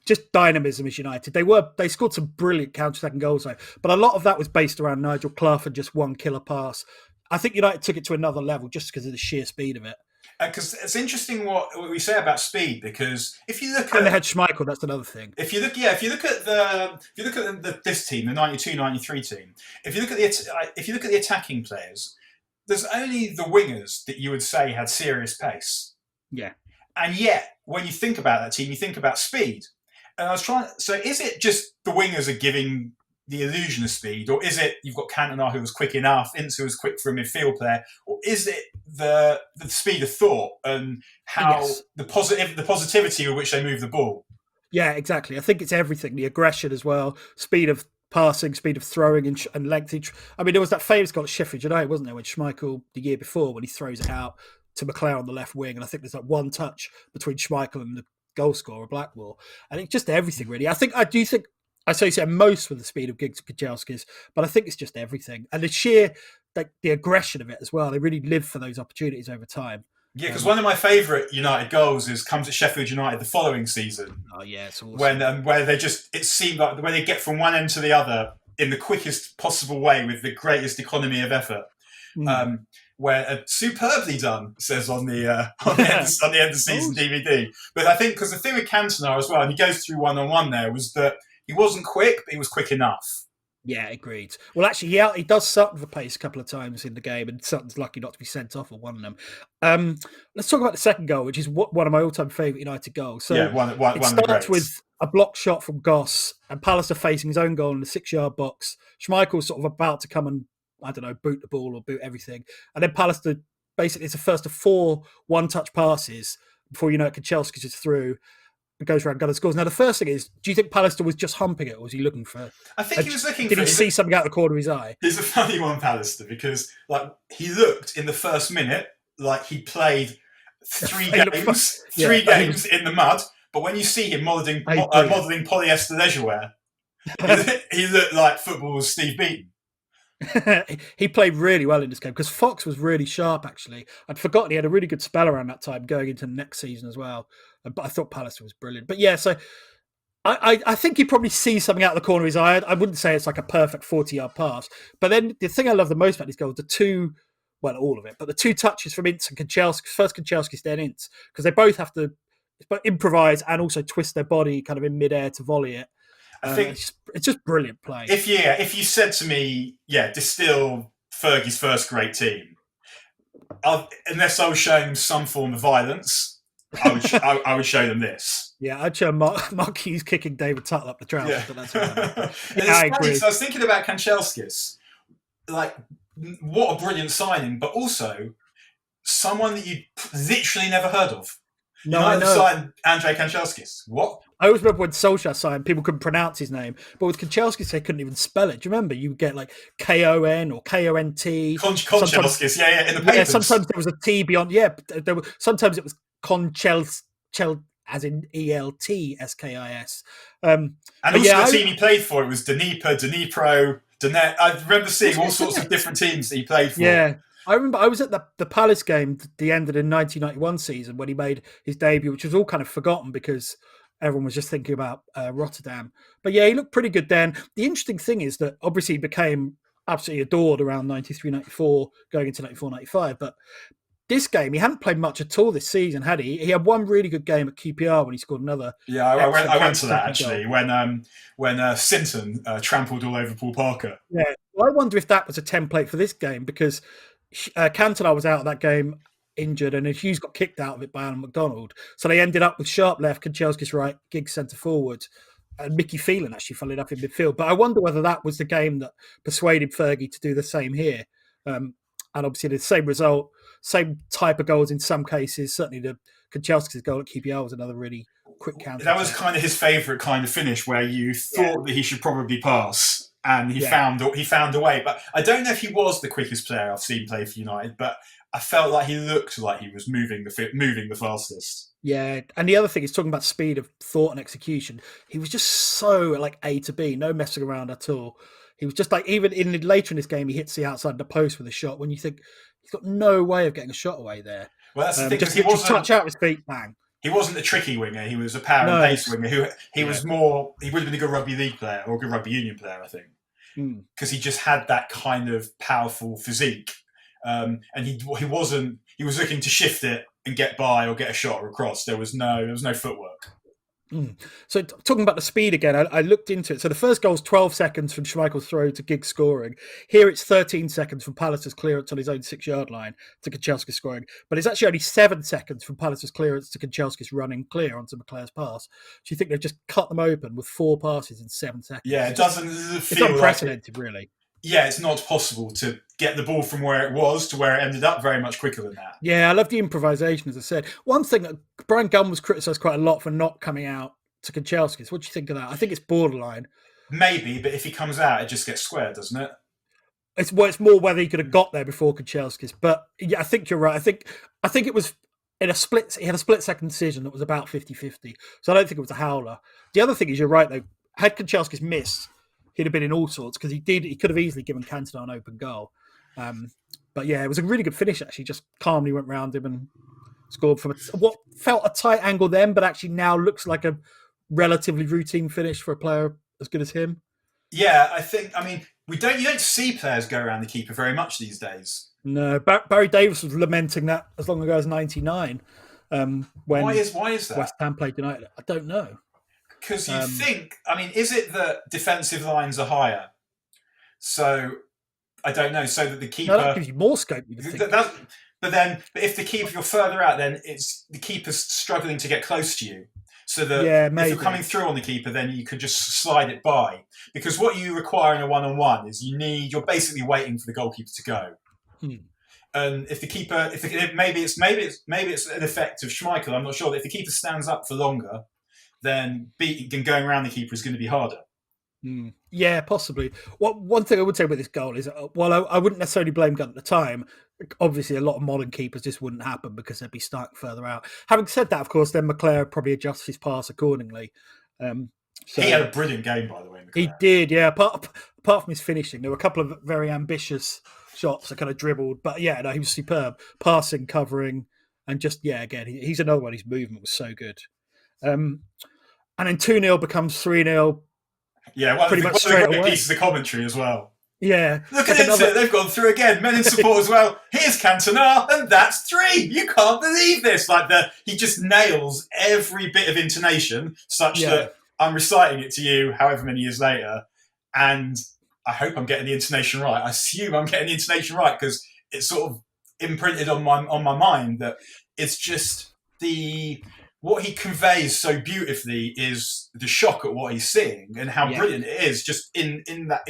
just dynamism as United. They scored some brilliant counter-attacking goals though, but a lot of that was based around Nigel Clough and just one killer pass. I think United took it to another level just because of the sheer speed of it. Because it's interesting what we say about speed. Because if you look at, and they had Schmeichel, that's another thing. If you look at this team, the 92-93 team. If you look at the attacking players, there's only the wingers that you would say had serious pace. Yeah. And yet, when you think about that team, you think about speed. And I was so is it just the wingers are giving the illusion of speed, or is it you've got Cantona who was quick enough, Ince who was quick for a midfield player, or is it the speed of thought and how the positivity with which they move the ball? Yeah, exactly. I think it's everything. The aggression as well, speed of passing, speed of throwing, and length. I mean, there was that famous goal at Sheffield United, wasn't there, when Schmeichel the year before when he throws it out to McLeod on the left wing, and I think there's like one touch between Schmeichel and the goal scorer Blackwell, and it's just everything really. I do think I associate most with the speed of Kanchelskis, but I think it's just everything and the sheer the aggression of it as well. They really live for those opportunities over time. Yeah, because one of my favourite United goals comes at Sheffield United the following season. Oh yeah, it's awesome. When where it seemed like the way they get from one end to the other in the quickest possible way with the greatest economy of effort. Where superbly done, says on the end of season DVD. But I think because the thing with Cantona as well, and he goes through one-on-one there, was that he wasn't quick, but he was quick enough. Yeah, agreed. Well, actually, he does Sutton for pace a couple of times in the game, and Sutton's lucky not to be sent off on one of them. Let's talk about the second goal, which is one of my all-time favourite United goals. So it starts with a block shot from Goss, and Pallister facing his own goal in the 6-yard box. Schmeichel's sort of about to come and, I don't know, boot the ball or boot everything. And then Pallister, basically, it's the first of 4 one-touch passes before Kanchelskis is through and goes around, Gunnar scores. Now, the first thing is, do you think Pallister was just humping it, or was he looking for... I think he was looking for... Did he see something out of the corner of his eye? He's a funny one, Pallister, because he looked in the first minute like he played 3 games in the mud, but when you see him modelling polyester leisure wear, he looked like football's Steve Beaton. He played really well in this game because Fox was really sharp, actually. I'd forgotten he had a really good spell around that time going into the next season as well. But I thought Pallister was brilliant. But yeah, so I think he probably sees something out of the corner of his eye. I wouldn't say it's like a perfect 40-yard pass. But then the thing I love the most about these goals, all of it, but the 2 touches from Ince and Kanchelskis, first Kanchelskis, then Ince, because they both have to improvise and also twist their body kind of in midair to volley it. I think it's just brilliant play. If you said to me, distill Fergie's first great team, unless I was showing some form of violence, I would show them this. Yeah, I'd show Mark Hughes kicking David Tuttle up the trousers, but that's what I agree. So I was thinking about Kanchelskis, like what a brilliant signing, but also someone that you literally never heard of. No, I know. Signed Andrei Kanchelskis. What? I always remember when Solskjaer signed, people couldn't pronounce his name. But with Kanchelskis, they couldn't even spell it. Do you remember? You would get like K-O-N or K-O-N-T. Kanchelskis, in the papers. Yeah, sometimes there was a T beyond. Yeah, sometimes it was as in E-L-T-S-K-I-S. And also the team he played for, it was Dnipro, Donetsk. I remember seeing all sorts of different teams that he played for. Yeah. I remember I was at the Palace game, the end of the 1991 season when he made his debut, which was all kind of forgotten because everyone was just thinking about Rotterdam. But yeah, he looked pretty good then. The interesting thing is that obviously he became absolutely adored around 93, 94, going into 94, 95. But this game, he hadn't played much at all this season, had he? He had one really good game at QPR when he scored another. Yeah, I went to that goal. actually when Sinton trampled all over Paul Parker. Yeah, well, I wonder if that was a template for this game because Cantona was out of that game injured, and Hughes got kicked out of it by Alan McDonald. So they ended up with Sharp left, Kanchelskis right, Giggs centre forward, and Mickey Phelan actually followed up in midfield. But I wonder whether that was the game that persuaded Fergie to do the same here. And obviously the same result, same type of goals in some cases. Certainly the Kanchelskis goal at QPR was another really quick counter. That was kind of his favourite kind of finish, where you thought that he should probably pass, and he found a way. But I don't know if he was the quickest player I've seen play for United, but I felt like he looked like he was moving the fastest. Yeah, and the other thing is talking about speed of thought and execution. He was just so like A to B, no messing around at all. He was just like, even later in this game, he hits the outside of the post with a shot when you think he's got no way of getting a shot away there. Well, that's the thing, just he wasn't touch out his feet, bang. He wasn't a tricky winger. He was a power and pace winger. He was more. He would have been a good rugby league player or a good rugby union player, I think, because he just had that kind of powerful physique. And he wasn't. He was looking to shift it and get by or get a shot or a cross. There was no footwork. So talking about the speed again, I looked into it. So the first goal is 12 seconds from Schmeichel's throw to Giggs scoring. Here it's 13 seconds from Palliser's clearance on his own 6-yard line to Kanchelskis scoring. But it's actually only 7 seconds from Palliser's clearance to Kanchelskis running clear onto McClare's pass. So you think they've just cut them open with 4 passes in 7 seconds. Yeah, it doesn't feel it's unprecedented, really. Yeah, it's not possible to get the ball from where it was to where it ended up very much quicker than that. Yeah, I love the improvisation, as I said. One thing that Brian Gunn was criticised quite a lot for not coming out to Kanchelskis. What do you think of that? I think it's borderline. Maybe, but if he comes out, it just gets squared, doesn't it? It's more whether he could have got there before Kanchelskis. But yeah, I think you're right. I think it was in a split. He had a split-second decision that was about 50-50. So I don't think it was a howler. The other thing is, you're right though. Had Kanchelskis missed, he'd have been in all sorts because he could have easily given Cantona an open goal. But yeah, it was a really good finish actually. Just calmly went round him and scored from what felt a tight angle then, but actually now looks like a relatively routine finish for a player as good as him. Yeah, I mean, you don't see players go around the keeper very much these days. No, Barry Davis was lamenting that as long ago as 99. When why is that? West Ham played United? I don't know. Because you think, I mean, is it that defensive lines are higher? So, I don't know, so that the keeper... No, that gives you more scope, you'd think. But if the keeper, you're further out, then it's the keeper's struggling to get close to you. So that if you're coming through on the keeper, then you could just slide it by. Because what you require in a one-on-one is you're basically waiting for the goalkeeper to go. And if the keeper, maybe it's an effect of Schmeichel, I'm not sure. That if the keeper stands up for longer, then going around the keeper is going to be harder. Yeah, possibly. One thing I would say with this goal is, while I wouldn't necessarily blame Gunn at the time, obviously a lot of modern keepers this wouldn't happen because they'd be stuck further out. Having said that, of course, then McClare probably adjusts his pass accordingly. So he had a brilliant game, by the way, McClare. He did, yeah. Apart from his finishing, there were a couple of very ambitious shots that kind of dribbled. But yeah, no, he was superb. Passing, covering, and just, yeah, again, he's another one. His movement was so good. And then 2-0 becomes 3-0. Yeah, well, pretty much straight away. Pieces of commentary as well. Yeah. Look at it, they've gone through again. Men in support as well. Here's Cantona, and that's 3. You can't believe this. He just nails every bit of intonation, such that I'm reciting it to you however many years later, and I hope I'm getting the intonation right. I assume I'm getting the intonation right because it's sort of imprinted on my mind that it's just what he conveys so beautifully is the shock at what he's seeing and how brilliant it is just in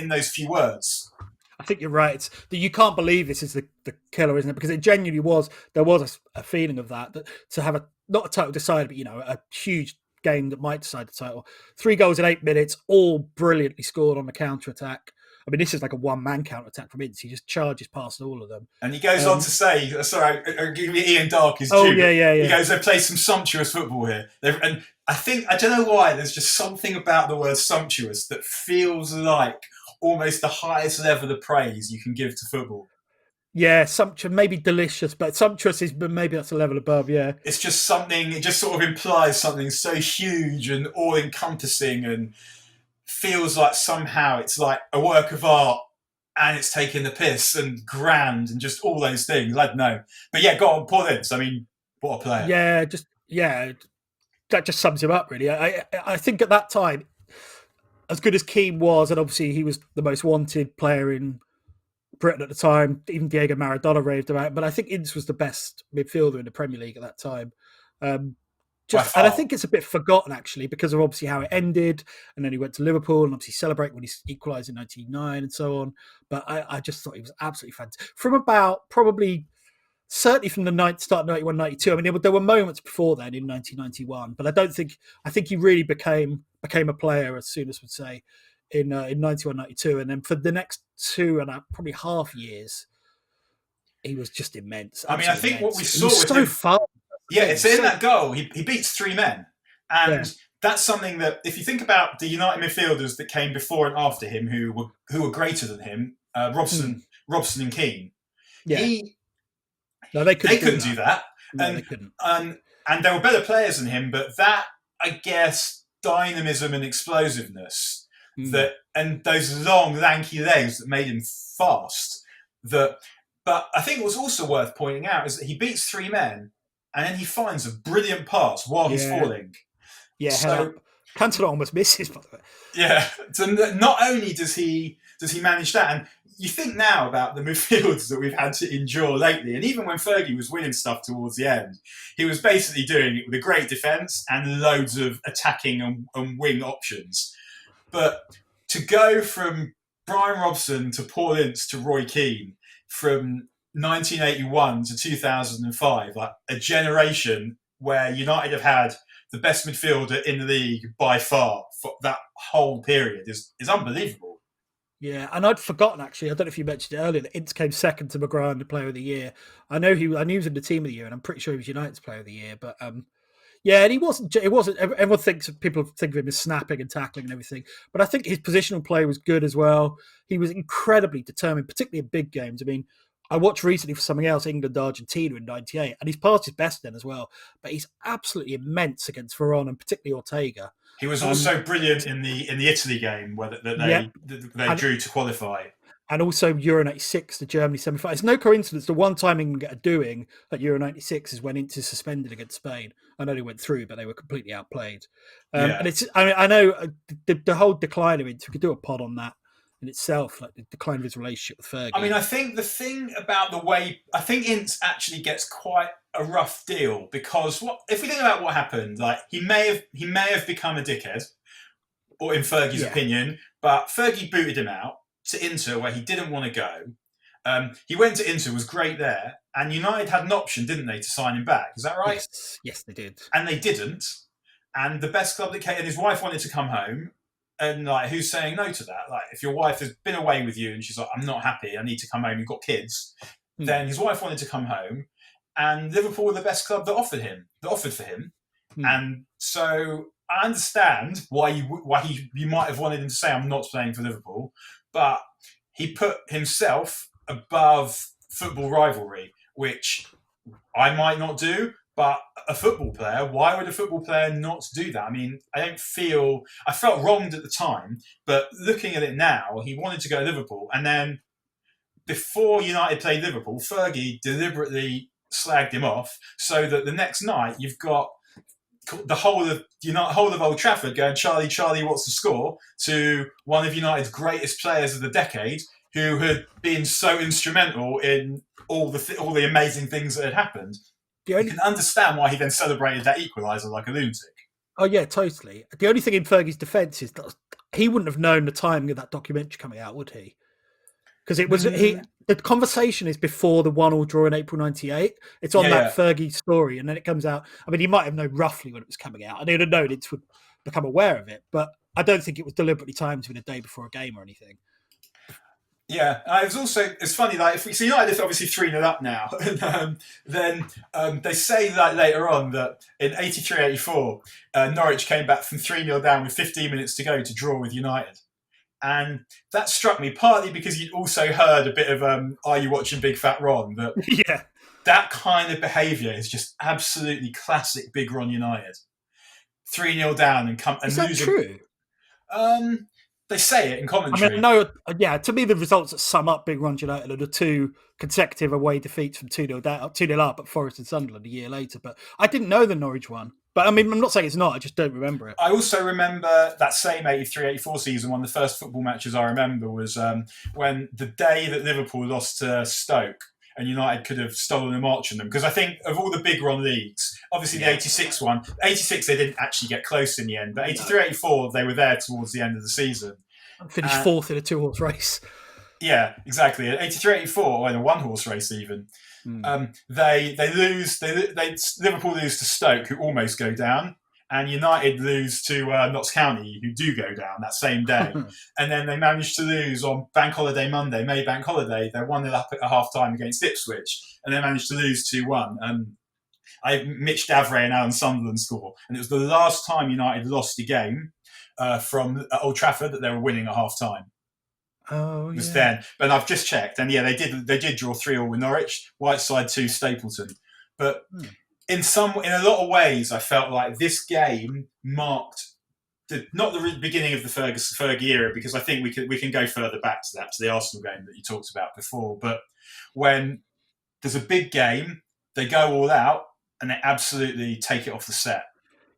those few words. I think you're right. It's that you can't believe this is the killer, isn't it? Because it genuinely was. There was a feeling of that to have not a title decided, but a huge game that might decide the title. 3 goals in 8 minutes, all brilliantly scored on the counter attack. I mean, this is like a one-man counter-attack from Ince. He just charges past all of them. And he goes on to say, sorry, I'll give you Ian Dark his due. Oh, yeah. He goes, they've played some sumptuous football here. And I don't know why, there's just something about the word sumptuous that feels like almost the highest level of praise you can give to football. Yeah, sumptuous, maybe delicious, but sumptuous is maybe that's a level above, yeah. It's just something, it just sort of implies something so huge and all-encompassing and feels like somehow it's like a work of art and it's taking the piss and grand and just all those things. I don't know. But yeah, go on, Paul Ince. I mean, what a player. That just sums him up, really. I think at that time, as good as Keane was, and obviously he was the most wanted player in Britain at the time, even Diego Maradona raved about it, but I think Ince was the best midfielder in the Premier League at that time. And I think it's a bit forgotten, actually, because of obviously how it ended, and then he went to Liverpool and obviously celebrate when he equalised in 1999 and so on. But I just thought he was absolutely fantastic. From about probably... Certainly from the start 91, 92. I mean, there were moments before then in 1991, but I think he really became a player, as soon as would say, in 91, 92. And then for the next 2.5 probably half years, he was just immense. I mean, I think immense. what we saw was with so him, fun. yeah, it's in that goal. He beats 3 men. And Yeah. that's something that, if you think about the United midfielders that came before and after him, who were greater than him, Robson and Keane, Yeah. No, they couldn't do that. No, and, they couldn't. And they were better players than him, but that, I guess, dynamism and explosiveness and those long, lanky legs that made him fast. But I think what's also worth pointing out is that he beats 3 men and then he finds a brilliant pass while he's falling. Yeah, so Cantona almost misses, by the way. Yeah. So not only does he manage that, and you think now about the midfielders that we've had to endure lately, and even when Fergie was winning stuff towards the end, he was basically doing it with a great defence and loads of attacking and wing options. But to go from Brian Robson to Paul Ince to Roy Keane, from 1981 to 2005, like a generation where United have had the best midfielder in the league by far for that whole period is unbelievable. Yeah, and I'd forgotten, actually. I don't know if you mentioned it earlier, that Ince came second to Maguire in the Player of the Year. I knew he was in the Team of the Year, and I'm pretty sure he was United's Player of the Year. But yeah, and he wasn't. It wasn't. People think of him as snapping and tackling and everything, but I think his positional play was good as well. He was incredibly determined, particularly in big games. I mean, I watched recently for something else, England Argentina in '98, and he's past his best then as well. But he's absolutely immense against Varane and particularly Ortega. He was also brilliant in the Italy game where they drew to qualify. And also Euro 96, the Germany semi-final. It's no coincidence the one time England get a doing at Euro 96 is when Inter suspended against Spain. I know they went through, but they were completely outplayed. And I know the whole decline of Inter, we could do a pod on that in itself, like the decline of his relationship with Fergie. I mean, I think the thing about I think Ince actually gets quite a rough deal, because if we think about what happened, like he may have become a dickhead, or in Fergie's opinion, but Fergie booted him out to Inter where he didn't want to go. He went to Inter, was great there, and United had an option, didn't they, to sign him back? Is that right? Yes, they did. And they didn't. And the best club that came, and his wife wanted to come home. And like, who's saying no to that? Like, if your wife has been away with you and she's like, I'm not happy, I need to come home, you've got kids. Then his wife wanted to come home, and Liverpool were the best club that offered for him. And so I understand why you might have wanted him to say, I'm not playing for Liverpool, but he put himself above football rivalry, which I might not do. But a football player, why would a football player not do that? I mean, I felt wronged at the time, but looking at it now, he wanted to go to Liverpool. And then before United played Liverpool, Fergie deliberately slagged him off so that the next night you've got the whole of Old Trafford going, Charlie, Charlie, what's the score? To one of United's greatest players of the decade, who had been so instrumental in all the amazing things that had happened. You can understand why he then celebrated that equaliser like a lunatic. Oh, yeah, totally. The only thing in Fergie's defence is that he wouldn't have known the timing of that documentary coming out, would he? Because it was the conversation is before the 1-1 draw in April '98. It's on that Fergie story, and then it comes out. I mean, he might have known roughly when it was coming out, and he'd have known it would become aware of it. But I don't think it was deliberately timed within a day before a game or anything. Yeah, it's funny, like, if we see United obviously 3-0 up now, then they say that later on that in 83-84, Norwich came back from 3-0 down with 15 minutes to go to draw with United. And that struck me, partly because you'd also heard a bit of Are You Watching Big Fat Ron? That kind of behaviour is just absolutely classic Big Ron United. 3-0 down and is that losing. True? They say it in I commentary. mean, no, yeah. To me, the results that sum up Big Run United are the 2 consecutive away defeats from 2-0 down, 2-0 up at Forest and Sunderland a year later. But I didn't know the Norwich one. But I mean, I'm not saying it's not. I just don't remember it. I also remember that same 83-84 season. One of the first football matches I remember was when the day that Liverpool lost to Stoke and United could have stolen a march on them. Because I think of all the big run leagues, obviously the 86 one, 86 they didn't actually get close in the end, but 83-84 they were there towards the end of the season. Finished 4th in a 2-horse race. Yeah, exactly. 83-84 in a 1-horse race even. They lose. Liverpool lose to Stoke, who almost go down, and United lose to Notts County, who do go down that same day. And then they managed to lose on Bank Holiday Monday, May Bank Holiday. They 1-0 up at half time against Ipswich, and they managed to lose 2-1. Mitch Davray and Alan Sunderland score, and it was the last time United lost a game from Old Trafford that they were winning at half time. Oh, was then. But I've just checked, and they did draw 3-3 with Norwich, Whiteside 2, Stapleton. But in a lot of ways, I felt like this game marked not the beginning of the Fergie era, because I think we can go further back to that, to the Arsenal game that you talked about before. But when there's a big game, they go all out and they absolutely take it off the set.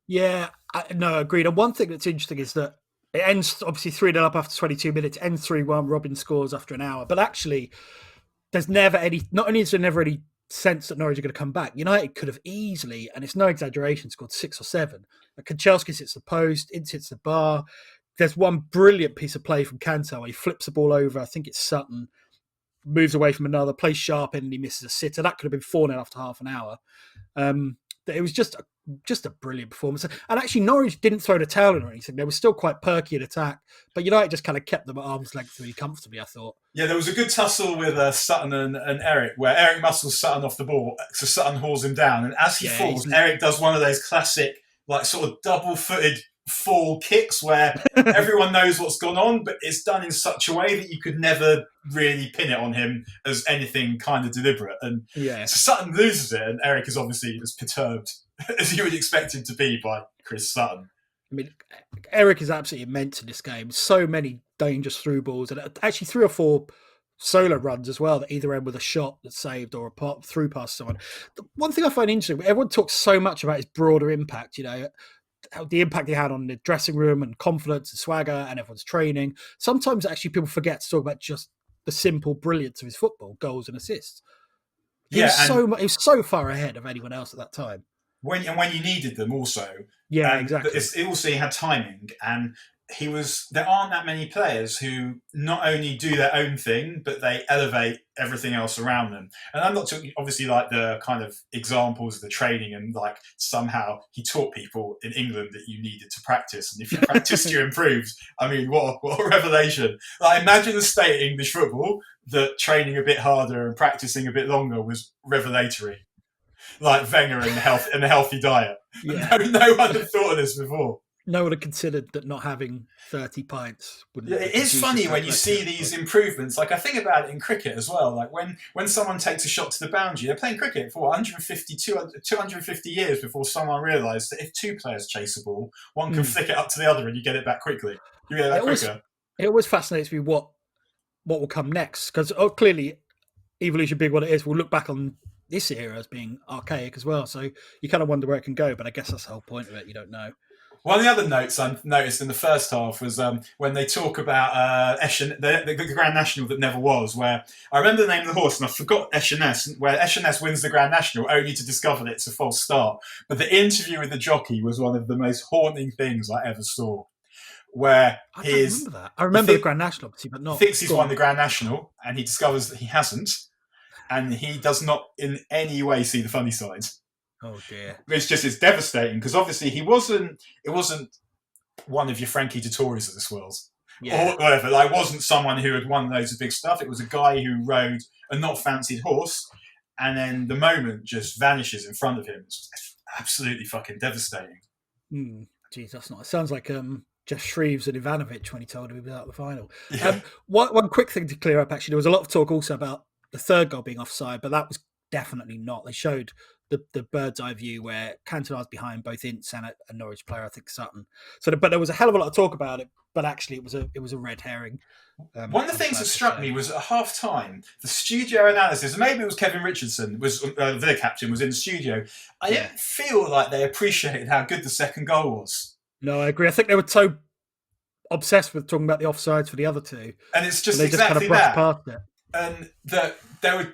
Yeah, no, agreed. And one thing that's interesting is that it ends obviously 3-0 up after 22 minutes, ends 3-1, Robin scores after an hour. But actually, there's never not only is there never any sense that Norwich are going to come back, United could have easily, and it's no exaggeration, scored 6 or 7. Kanchelskis hits the post, Ince hits the bar. There's one brilliant piece of play from Cantona where he flips the ball over, I think it's Sutton, moves away from another, plays sharp in, and he misses a sitter. That could have been 4-0 after half an hour. It was just a brilliant performance. And actually, Norwich didn't throw the towel in or anything. They were still quite perky in attack, but United just kind of kept them at arm's length really comfortably, I thought. Yeah, there was a good tussle with Sutton and Eric, where Eric muscles Sutton off the ball, so Sutton hauls him down. And as he falls, Eric does one of those classic, like sort of double-footed fall kicks where everyone knows what's gone on, but it's done in such a way that you could never really pin it on him as anything kind of deliberate. And so Sutton loses it, and Eric is obviously as perturbed as you would expect him to be by Chris Sutton. I mean, Eric is absolutely immense in this game. So many dangerous through balls, and actually 3 or 4 solo runs as well, that either end with a shot that's saved or a through past someone. The one thing I find interesting, everyone talks so much about his broader impact, the impact he had on the dressing room and confidence and swagger and everyone's training. Sometimes actually people forget to talk about just the simple brilliance of his football, goals and assists. He was so far ahead of anyone else at that time. When you needed them also. Yeah, exactly. He had timing, and there aren't that many players who not only do their own thing, but they elevate everything else around them. And I'm not talking, obviously, like the kind of examples of the training, and like somehow he taught people in England that you needed to practice, and if you practiced, you improved. I mean, what a revelation. Like, imagine the state of English football that training a bit harder and practicing a bit longer was revelatory. Like Wenger and the healthy diet. Yeah. No one had thought of this before. No one had considered that not having 30 pints wouldn't. Yeah, it is funny when you see these improvements. Like, I think about it in cricket as well. Like when someone takes a shot to the boundary, they're playing cricket for 250 years before someone realised that if 2 players chase a ball, one can flick it up to the other and you get it back quickly. You get it back quicker. It always fascinates me what will come next, because clearly evolution being what it is, we'll look back on this era as being archaic as well. So you kind of wonder where it can go, but I guess that's the whole point of it. You don't know. One of the other notes I noticed in the first half was when they talk about the Grand National that never was, where I remember the name of the horse and I forgot Echenesse, where Echenesse wins the Grand National only to discover that it's a false start. But the interview with the jockey was one of the most haunting things I ever saw. Where I don't remember that. I remember the Grand National, obviously, but not. He thinks he's won the Grand National, and he discovers that he hasn't, and he does not in any way see the funny side. Oh dear! It's devastating, because obviously it wasn't one of your Frankie Dettoris of this world, or whatever. Like, wasn't someone who had won loads of big stuff. It was a guy who rode a not fancied horse, and then the moment just vanishes in front of him. It's absolutely fucking devastating. Geez, that's not. It sounds like Jeff Shreves and Ivanovic when he told him he was out of the final. Yeah. One quick thing to clear up, actually, there was a lot of talk also about the third goal being offside, but that was definitely not. They showed the bird's eye view where Cantona's behind both Ince and a Norwich player, I think Sutton. But there was a hell of a lot of talk about it. but actually it was a red herring. One of the things that struck me was at half time, the studio analysis, and maybe it was Kevin Richardson, was Villa captain, was in the studio. I didn't feel like they appreciated how good the second goal was. No, I agree. I think they were so obsessed with talking about the offsides for the other two, and it's just they exactly just kind of that. Past it. And that there would.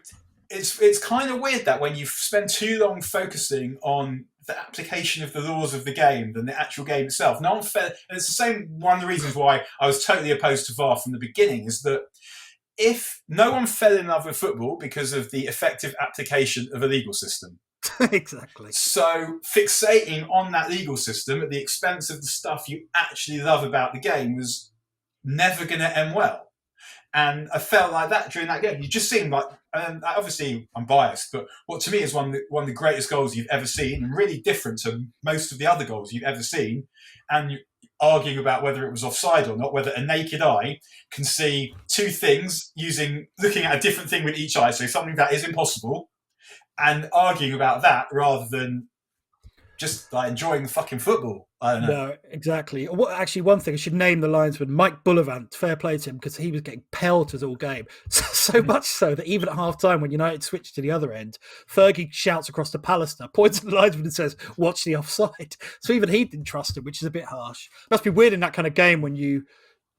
It's kind of weird that when you spend too long focusing on the application of the laws of the game than the actual game itself. No one fell, and it's the same. One of the reasons why I was totally opposed to VAR from the beginning is that if no one fell in love with football because of the effective application of a legal system. Exactly. So fixating on that legal system at the expense of the stuff you actually love about the game was never going to end well. And I felt like that during that game. You just seemed like, and obviously I'm biased, but what to me is one of the greatest goals you've ever seen, and really different to most of the other goals you've ever seen. And you're arguing about whether it was offside or not, whether a naked eye can see two things looking at a different thing with each eye, so something that is impossible, and arguing about that rather than just like enjoying the fucking football. I don't know. No, exactly. Actually, one thing I should name the linesman, Mike Bullivant. Fair play to him because he was getting pelters all game. So much so that even at half time, when United switched to the other end, Fergie shouts across to Pallister, points at the linesman and says, "Watch the offside." So even he didn't trust him, which is a bit harsh. Must be weird in that kind of game when you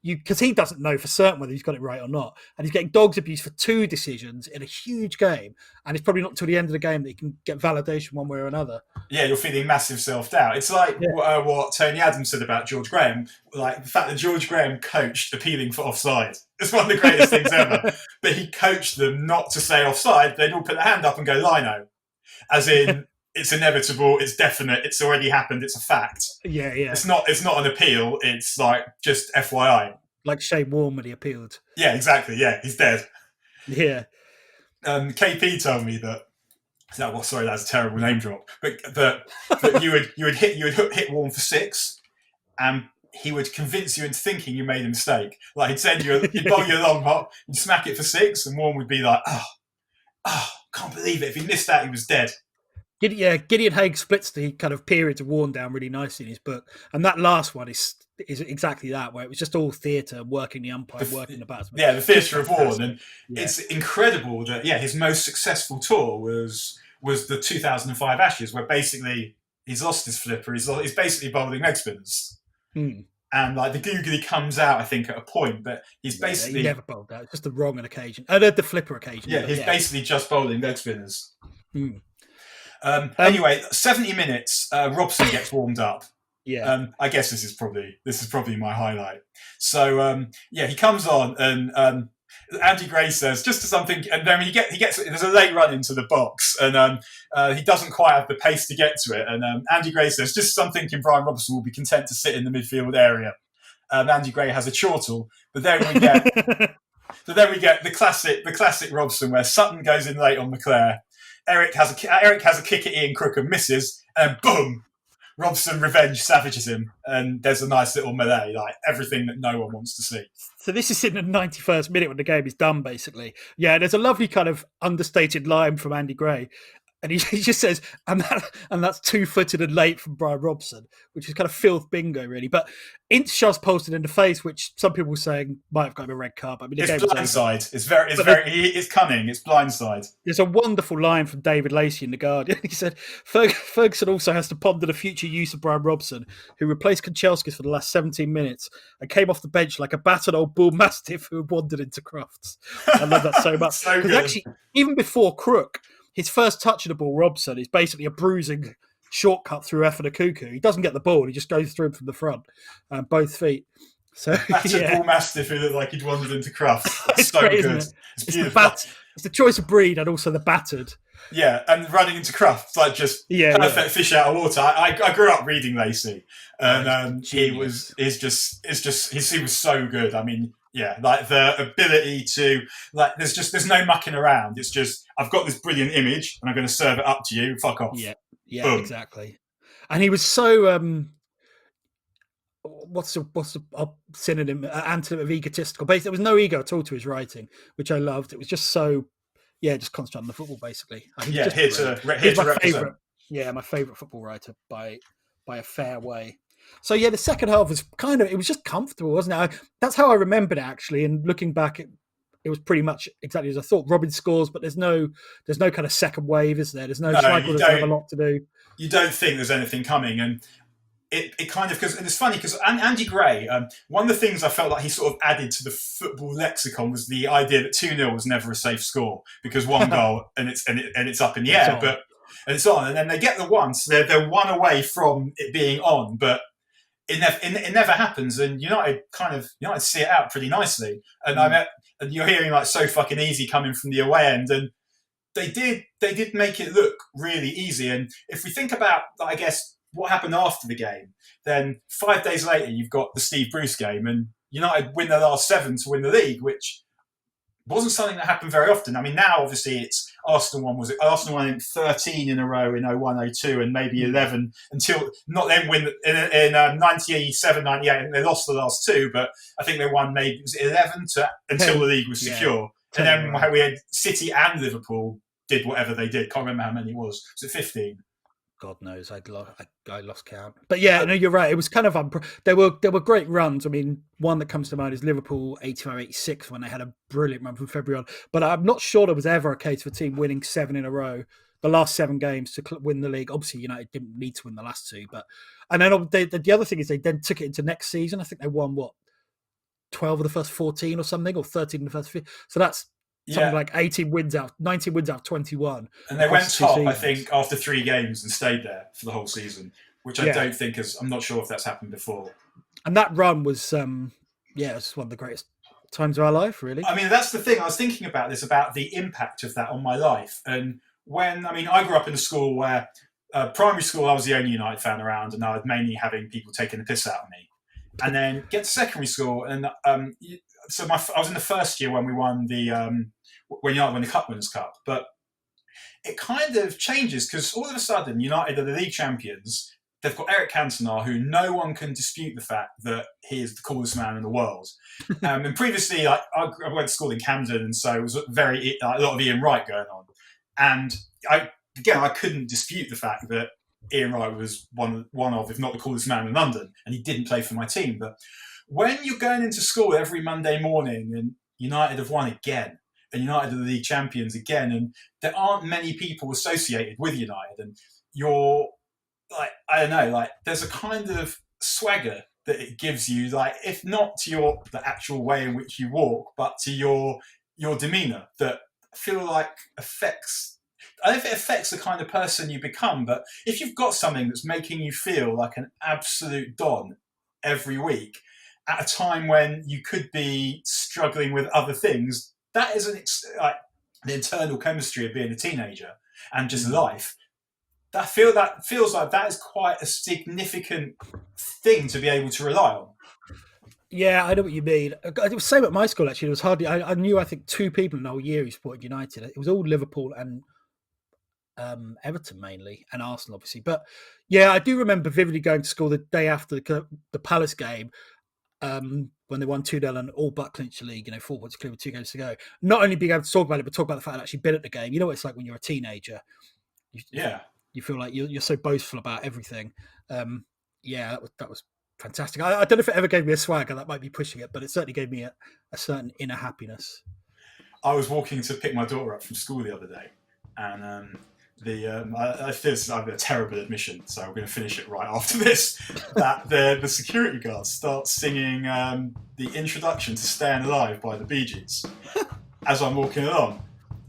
because he doesn't know for certain whether he's got it right or not, and he's getting dog's abuse for two decisions in a huge game, and it's probably not until the end of the game that he can get validation one way or another. Yeah, you're feeling massive self-doubt. It's like what Tony Adams said about George Graham, like the fact that George Graham coached appealing for offside. It's one of the greatest things ever. But he coached them not to say offside. They'd all put their hand up and go lino, as in it's inevitable, it's definite, it's already happened, it's a fact. Yeah. It's not an appeal, it's like just FYI. Like Shane Warne when he appealed. Yeah, exactly, yeah, he's dead. Yeah. KP told me that sorry, that's a terrible name drop. But that you would hit Warne for 6 and he would convince you into thinking you made a mistake. Like he'd bowl you a long hop, you'd smack it for 6, and Warne would be like, oh, can't believe it. If he missed that, he was dead. Gideon Haigh splits the kind of periods of Warne down really nicely in his book, and that last one is exactly that, where it was just all theatre, working the umpire, working the batsman. Yeah, the theatre of Warne, and it's incredible that his most successful tour was the 2005 Ashes, where basically he's lost his flipper, he's basically bowling leg spinners, and like the googly comes out, I think, at a point, but he's basically he never bowled that. It's just the wrong occasion, the flipper occasion. Yeah, he's basically just bowling leg spinners. Anyway, 70 minutes, Robson gets warmed up. Yeah. I guess this is probably my highlight. So he comes on and Andy Gray says just to something, and then he gets there's a late run into the box, and he doesn't quite have the pace to get to it. And Andy Gray says just some thinking Brian Robson will be content to sit in the midfield area. Andy Gray has a chortle, but then we get the classic Robson where Sutton goes in late on McClare. Eric has a kick at Ian Crook and misses, and boom, Robson revenge savages him, and there's a nice little melee, like everything that no one wants to see. So this is in the 91st minute when the game is done, basically. Yeah, there's a lovely kind of understated line from Andy Gray, and he just says, and that's 2-footed and late from Brian Robson, which is kind of filth bingo, really. But Intishar's posted in the face, which some people were saying might have got him a red card. I mean, it's blindside. It's cunning. It's blindside. There's a wonderful line from David Lacey in The Guardian. He said, Ferguson also has to ponder the future use of Brian Robson, who replaced Kanchelskis for the last 17 minutes and came off the bench like a battered old bull mastiff who had wandered into Crufts. I love that so much. So Because actually, even before Crook, his first touch of the ball, Robson, is basically a bruising shortcut through F and a cuckoo. He doesn't get the ball; he just goes through him from the front, both feet. So battered bull mastiff who looked like he'd wandered into Crufts. It's so great, good. Isn't it? It's the choice of breed and also the battered. Yeah, and running into Crufts, like just perfect fish out of water. I grew up reading Lacey, and he was so good. I mean. Yeah, like the ability to there's no mucking around. It's just I've got this brilliant image and I'm going to serve it up to you. Fuck off. Yeah, Boom. Exactly. And he was so what's the synonym antonym of egotistical? Basically, there was no ego at all to his writing, which I loved. It was just so just concentrating on the football basically. Here to represent. My favourite football writer by a fair way. So yeah, the second half was it was just comfortable, wasn't it? That's how I remembered it, actually. And looking back, it was pretty much exactly as I thought. Robin scores, but there's no kind of second wave, is there? There's no Schmeichel doesn't have a lot to do. You don't think there's anything coming, and it kind of, because it's funny because Andy Gray, one of the things I felt like he sort of added to the football lexicon was the idea that 2-0 was never a safe score because one goal and it's up in the air, but it's on, and then they get the one, so they're one away from it being on, but it never happens, and United see it out pretty nicely, and and you're hearing like so fucking easy coming from the away end, and they did make it look really easy, and if we think about, I guess, what happened after the game, then 5 days later you've got the Steve Bruce game, and United win their last 7 to win the league, which wasn't something that happened very often. I mean, now obviously it's Arsenal won 13 in a row in 01-02 and maybe 11 until not then win in 97, 98, and they lost the last 2, but I think they won maybe, was it 11 until the league was secure. And then we had City and Liverpool did whatever they did. Can't remember how many it was. Was it 15? God knows, I lost count. But yeah, no, you're right. It was kind of there were great runs. I mean, one that comes to mind is Liverpool 85-86 when they had a brilliant run from February on. But I'm not sure there was ever a case for a team winning 7 in a row, the last 7 games to win the league. Obviously, United didn't need to win the last 2, and then the other thing is they then took it into next season. I think they won 12 of the first 14 or something, or 13 of the first 15. So that's something like 19 wins out of 21. And they went top, I think, after 3 games and stayed there for the whole season, which I don't think I'm not sure if that's happened before. And that run was, it's one of the greatest times of our life, really. I mean, that's the thing. I was thinking about this, about the impact of that on my life. And I grew up in a school where, primary school, I was the only United fan around, and I was mainly having people taking the piss out of me. And then get to secondary school, and I was in the first year when we won when United won the Cup Winners' Cup, but it kind of changes because all of a sudden United are the league champions. They've got Eric Cantona, who no one can dispute the fact that he is the coolest man in the world. And previously, I went to school in Camden, and so it was a lot of Ian Wright going on. And I couldn't dispute the fact that Ian Wright was one of, if not the coolest man in London, and he didn't play for my team. But when you're going into school every Monday morning and United have won again, and United are the league champions again, and there aren't many people associated with United, and you're like, I don't know, like there's a kind of swagger that it gives you, like if not to the actual way in which you walk, but to your demeanour, that I feel like affects. I don't know if it affects the kind of person you become, but if you've got something that's making you feel like an absolute don every week, at a time when you could be struggling with other things, that is the internal chemistry of being a teenager and just life. That feels like that is quite a significant thing to be able to rely on. Yeah, I know what you mean. It was the same at my school, actually. It was hardly, I knew, I think, 2 people in the whole year who supported United. It was all Liverpool and Everton mainly, and Arsenal, obviously. But yeah, I do remember vividly going to school the day after the Palace game, when they won 2-0 and all but clinched the league, 4 points clear with 2 games to go. Not only being able to talk about it, but talk about the fact I'd actually been at the game. You know what it's like when you're a teenager. You feel like you're so boastful about everything. That was fantastic. I don't know if it ever gave me a swagger. That might be pushing it, but it certainly gave me a certain inner happiness. I was walking to pick my daughter up from school the other day, and I have a terrible admission, so I'm going to finish it right after this. That the security guard starts singing the introduction to "Staying Alive" by the Bee Gees as I'm walking along,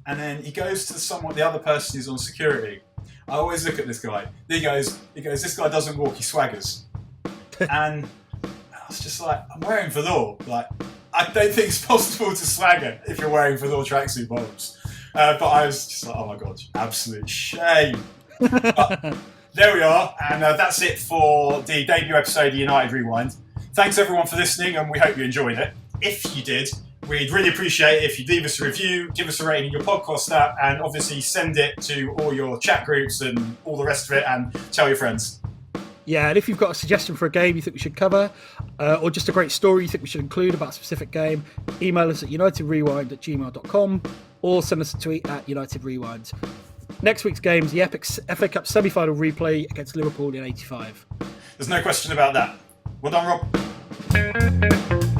and then he goes to the other person who's on security. I always look at this guy. He goes, "This guy doesn't walk, he swaggers." And I was just like, I'm wearing velour. Like, I don't think it's possible to swagger if you're wearing velour tracksuit bottoms. But I was just like, oh my God, absolute shame. But there we are. And that's it for the debut episode of United Rewind. Thanks everyone for listening, and we hope you enjoyed it. If you did, we'd really appreciate it if you leave us a review, give us a rating in your podcast app, and obviously send it to all your chat groups and all the rest of it, and tell your friends. Yeah, and if you've got a suggestion for a game you think we should cover, or just a great story you think we should include about a specific game, email us at unitedrewind@gmail.com or send us a tweet at unitedrewind. Next week's game's the epic FA Cup semi-final replay against Liverpool in '85. There's no question about that. Well done, Rob.